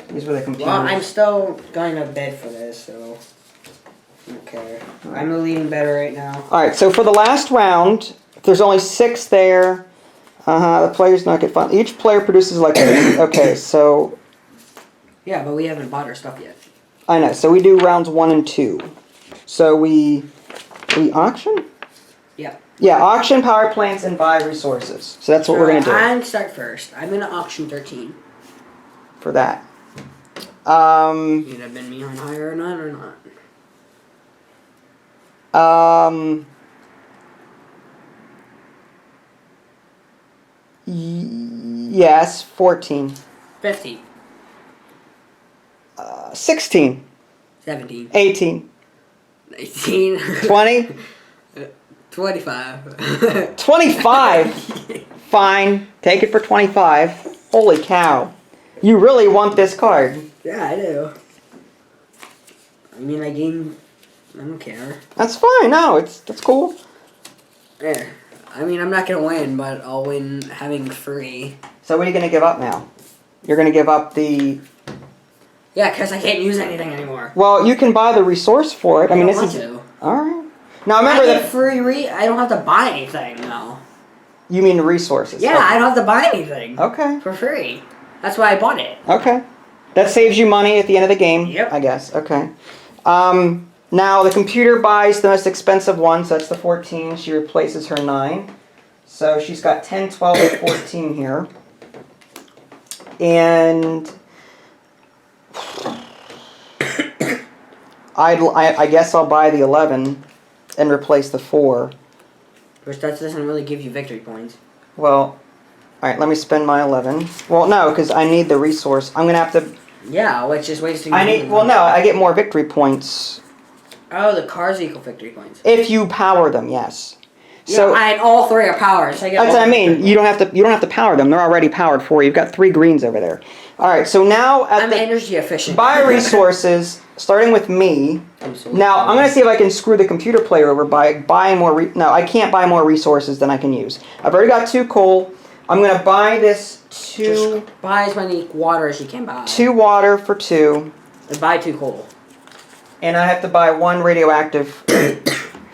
[SPEAKER 1] These were the computers.
[SPEAKER 2] Well, I'm still going to bid for this, so okay. I'm the leading better right now.
[SPEAKER 1] All right. So for the last round, if there's only 6 there. The players not get fun. Each player produces like. Okay. So.
[SPEAKER 2] Yeah, but we haven't bought our stuff yet.
[SPEAKER 1] I know. So we do rounds 1 and 2. So we auction.
[SPEAKER 2] Yeah.
[SPEAKER 1] Yeah, auction power plants and buy resources. So that's what we're gonna do.
[SPEAKER 2] I'm start first. I'm gonna auction 13.
[SPEAKER 1] For that.
[SPEAKER 2] You'd have been me on higher or not or not?
[SPEAKER 1] Yes, 14.
[SPEAKER 2] 15.
[SPEAKER 1] 16.
[SPEAKER 2] 17.
[SPEAKER 1] 18.
[SPEAKER 2] 19.
[SPEAKER 1] 20.
[SPEAKER 2] 25.
[SPEAKER 1] 25. Fine. Take it for 25. Holy cow. You really want this card.
[SPEAKER 2] Yeah, I do. I mean, I don't care.
[SPEAKER 1] That's fine. No, that's cool.
[SPEAKER 2] Yeah. I mean, I'm not gonna win, but I'll win having free.
[SPEAKER 1] So what are you going to give up now? You're going to give up the...
[SPEAKER 2] Yeah, because I can't use anything anymore.
[SPEAKER 1] Well, you can buy the resource for it. I mean,
[SPEAKER 2] don't
[SPEAKER 1] this
[SPEAKER 2] want
[SPEAKER 1] is...
[SPEAKER 2] to.
[SPEAKER 1] Alright. Now remember
[SPEAKER 2] I get
[SPEAKER 1] that...
[SPEAKER 2] free I don't have to buy anything, no.
[SPEAKER 1] You mean the resources?
[SPEAKER 2] Yeah,
[SPEAKER 1] Okay.
[SPEAKER 2] I don't have to buy anything.
[SPEAKER 1] Okay.
[SPEAKER 2] For free. That's why I bought it.
[SPEAKER 1] Okay. That saves you money at the end of the game,
[SPEAKER 2] Yep.
[SPEAKER 1] I guess. Okay. Now, the computer buys the most expensive one, so that's the 14. She replaces her 9. So she's got 10, 12, and 14 here. And... I guess I'll buy the 11 and replace the 4.
[SPEAKER 2] Which that doesn't really give you victory points.
[SPEAKER 1] Well, alright, let me spend my 11. Well, no, because I need the resource. I'm going to have to...
[SPEAKER 2] Yeah, which is wasting
[SPEAKER 1] Well, no, I get more victory points.
[SPEAKER 2] Oh, the cars equal victory points.
[SPEAKER 1] If you power them, yes. So
[SPEAKER 2] yeah, and all 3 are powered, so I get
[SPEAKER 1] that's what I mean. You don't have to power them. They're already powered for you. You've got 3 greens over there. All right. So now at
[SPEAKER 2] I'm energy efficient.
[SPEAKER 1] buy resources, starting with me. Now I'm going to see if I can screw the computer player over by buying more. No, I can't buy more resources than I can use. I've already got 2 coal. I'm going to buy this 2.
[SPEAKER 2] Just buy as many water as you can buy.
[SPEAKER 1] 2 water for 2.
[SPEAKER 2] And buy 2 coal.
[SPEAKER 1] And I have to buy 1 radioactive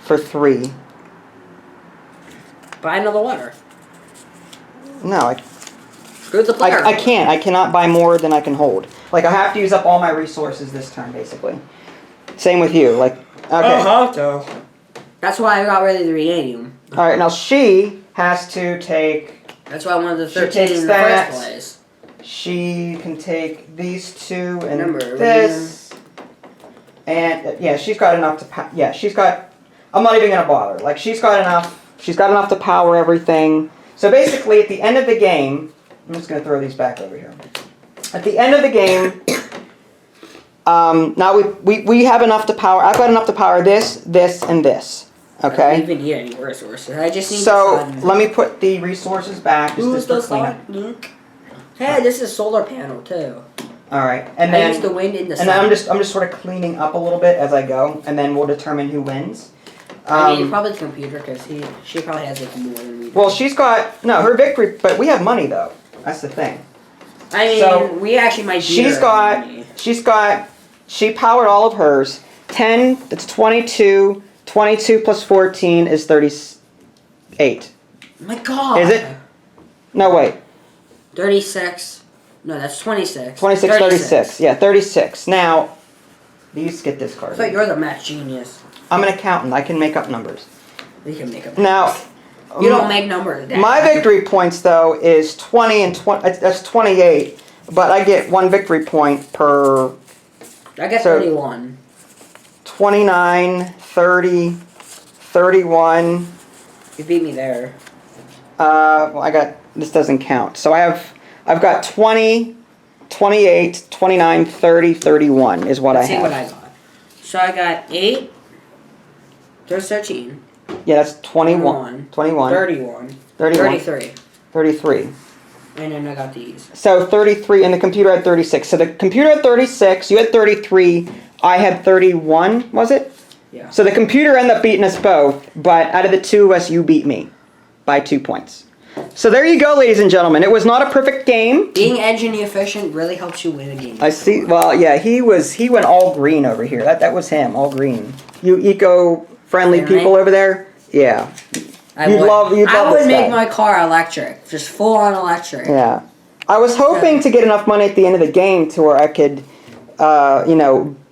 [SPEAKER 1] for 3.
[SPEAKER 2] Buy another water.
[SPEAKER 1] No,
[SPEAKER 2] Screw the player.
[SPEAKER 1] I can't. I cannot buy more than I can hold. Like, I have to use up all my resources this turn, basically. Same with you. Like, okay.
[SPEAKER 2] That's why I got rid of the uranium.
[SPEAKER 1] All right, now she has to take...
[SPEAKER 2] That's why I wanted the
[SPEAKER 1] She
[SPEAKER 2] 13
[SPEAKER 1] takes
[SPEAKER 2] in the
[SPEAKER 1] that.
[SPEAKER 2] first place.
[SPEAKER 1] She can take these 2 and
[SPEAKER 2] Remember,
[SPEAKER 1] this. And, yeah, she's got enough to... Yeah, she's got... I'm not even going to bother. Like, she's got enough... She's got enough to power everything. So basically, at the end of the game... I'm just going to throw these back over here. At the end of the game... now we have enough to power... I've got enough to power this, this, and this.
[SPEAKER 2] I
[SPEAKER 1] Okay?
[SPEAKER 2] don't even need any resources. I just need
[SPEAKER 1] So,
[SPEAKER 2] the sun.
[SPEAKER 1] let me put the resources back. Just for cleanup.
[SPEAKER 2] Hey, this is solar panel too.
[SPEAKER 1] All right, and
[SPEAKER 2] I
[SPEAKER 1] then
[SPEAKER 2] use the wind in the sun.
[SPEAKER 1] and then I'm just sort of cleaning up a little bit as I go, and then we'll determine who wins.
[SPEAKER 2] I mean, probably the computer, because she probably has like more than we do.
[SPEAKER 1] Well, she's got no her victory, but we have money though. That's the thing.
[SPEAKER 2] I mean,
[SPEAKER 1] so
[SPEAKER 2] we actually might.
[SPEAKER 1] She powered all of hers. 10. That's 22. 22 plus 14 is 38.
[SPEAKER 2] Oh my God.
[SPEAKER 1] Is it? No, wait.
[SPEAKER 2] 36. No, that's 26.
[SPEAKER 1] 26, 36. Yeah, 36. Now, you get this card.
[SPEAKER 2] I thought you're the math genius.
[SPEAKER 1] I'm an accountant. I can make up numbers.
[SPEAKER 2] You can make up
[SPEAKER 1] Now,
[SPEAKER 2] you don't make numbers. Dad.
[SPEAKER 1] My victory points, though, is 20 and 20. That's 28, but I get 1 victory point per...
[SPEAKER 2] I get 31.
[SPEAKER 1] 29, 30, 31.
[SPEAKER 2] You beat me there.
[SPEAKER 1] Well, I got... This doesn't count. So I've got 20, 28, 29, 30, 31 is what
[SPEAKER 2] Let's
[SPEAKER 1] I have.
[SPEAKER 2] see what I got. So I got 8. There's 13.
[SPEAKER 1] Yeah, that's 21. 21.
[SPEAKER 2] 31.
[SPEAKER 1] 31.
[SPEAKER 2] 33.
[SPEAKER 1] 33.
[SPEAKER 2] And then I got these.
[SPEAKER 1] So 33, and the computer had 36. So the computer had 36, you had 33, I had 31, was it?
[SPEAKER 2] Yeah.
[SPEAKER 1] So the computer ended up beating us both, but out of the two of us, you beat me by 2 points. So there you go, ladies and gentlemen. It was not a perfect game.
[SPEAKER 2] Being engineer efficient really helps you win a game.
[SPEAKER 1] I see. Well, yeah, he went all green over here. That was him, all green. You eco-friendly people over there? Yeah.
[SPEAKER 2] I
[SPEAKER 1] would
[SPEAKER 2] would make my car electric. Just full on electric.
[SPEAKER 1] Yeah. I was hoping to get enough money at the end of the game to where I could,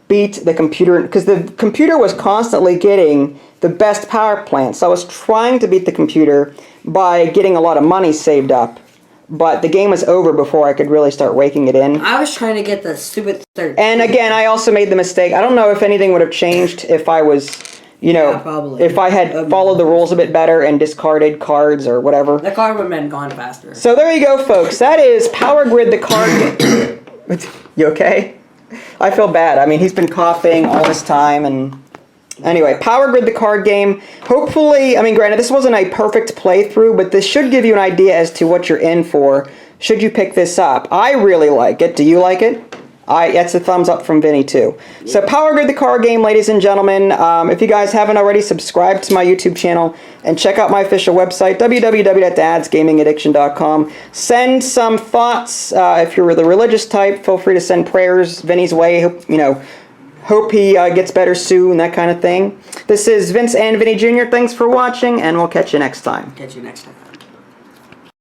[SPEAKER 1] beat the computer. Because the computer was constantly getting the best power plant. So I was trying to beat the computer by getting a lot of money saved up. But the game was over before I could really start raking it in.
[SPEAKER 2] I was trying to get the stupid 13.
[SPEAKER 1] And again, I also made the mistake. I don't know if anything would have changed if I was...
[SPEAKER 2] probably.
[SPEAKER 1] if I had followed the rules a bit better and discarded cards or whatever.
[SPEAKER 2] The card would have been gone faster.
[SPEAKER 1] So there you go, folks. That is Power Grid, the card game. You okay? I feel bad. I mean, he's been coughing all this time. And anyway, Power Grid, the card game. Hopefully, I mean, granted, this wasn't a perfect playthrough, but this should give you an idea as to what you're in for should you pick this up. I really like it. Do you like it? That's a thumbs up from Vinnie, too. Yeah. So Power Grid, the card game, ladies and gentlemen. If you guys haven't already, subscribe to my YouTube channel and check out my official website, www.dadsgamingaddiction.com. Send some thoughts. If you're the religious type, feel free to send prayers Vinnie's way. Hope he gets better soon, that kind of thing. This is Vince and Vinnie Jr. Thanks for watching, and we'll catch you next time.
[SPEAKER 2] Catch you next time.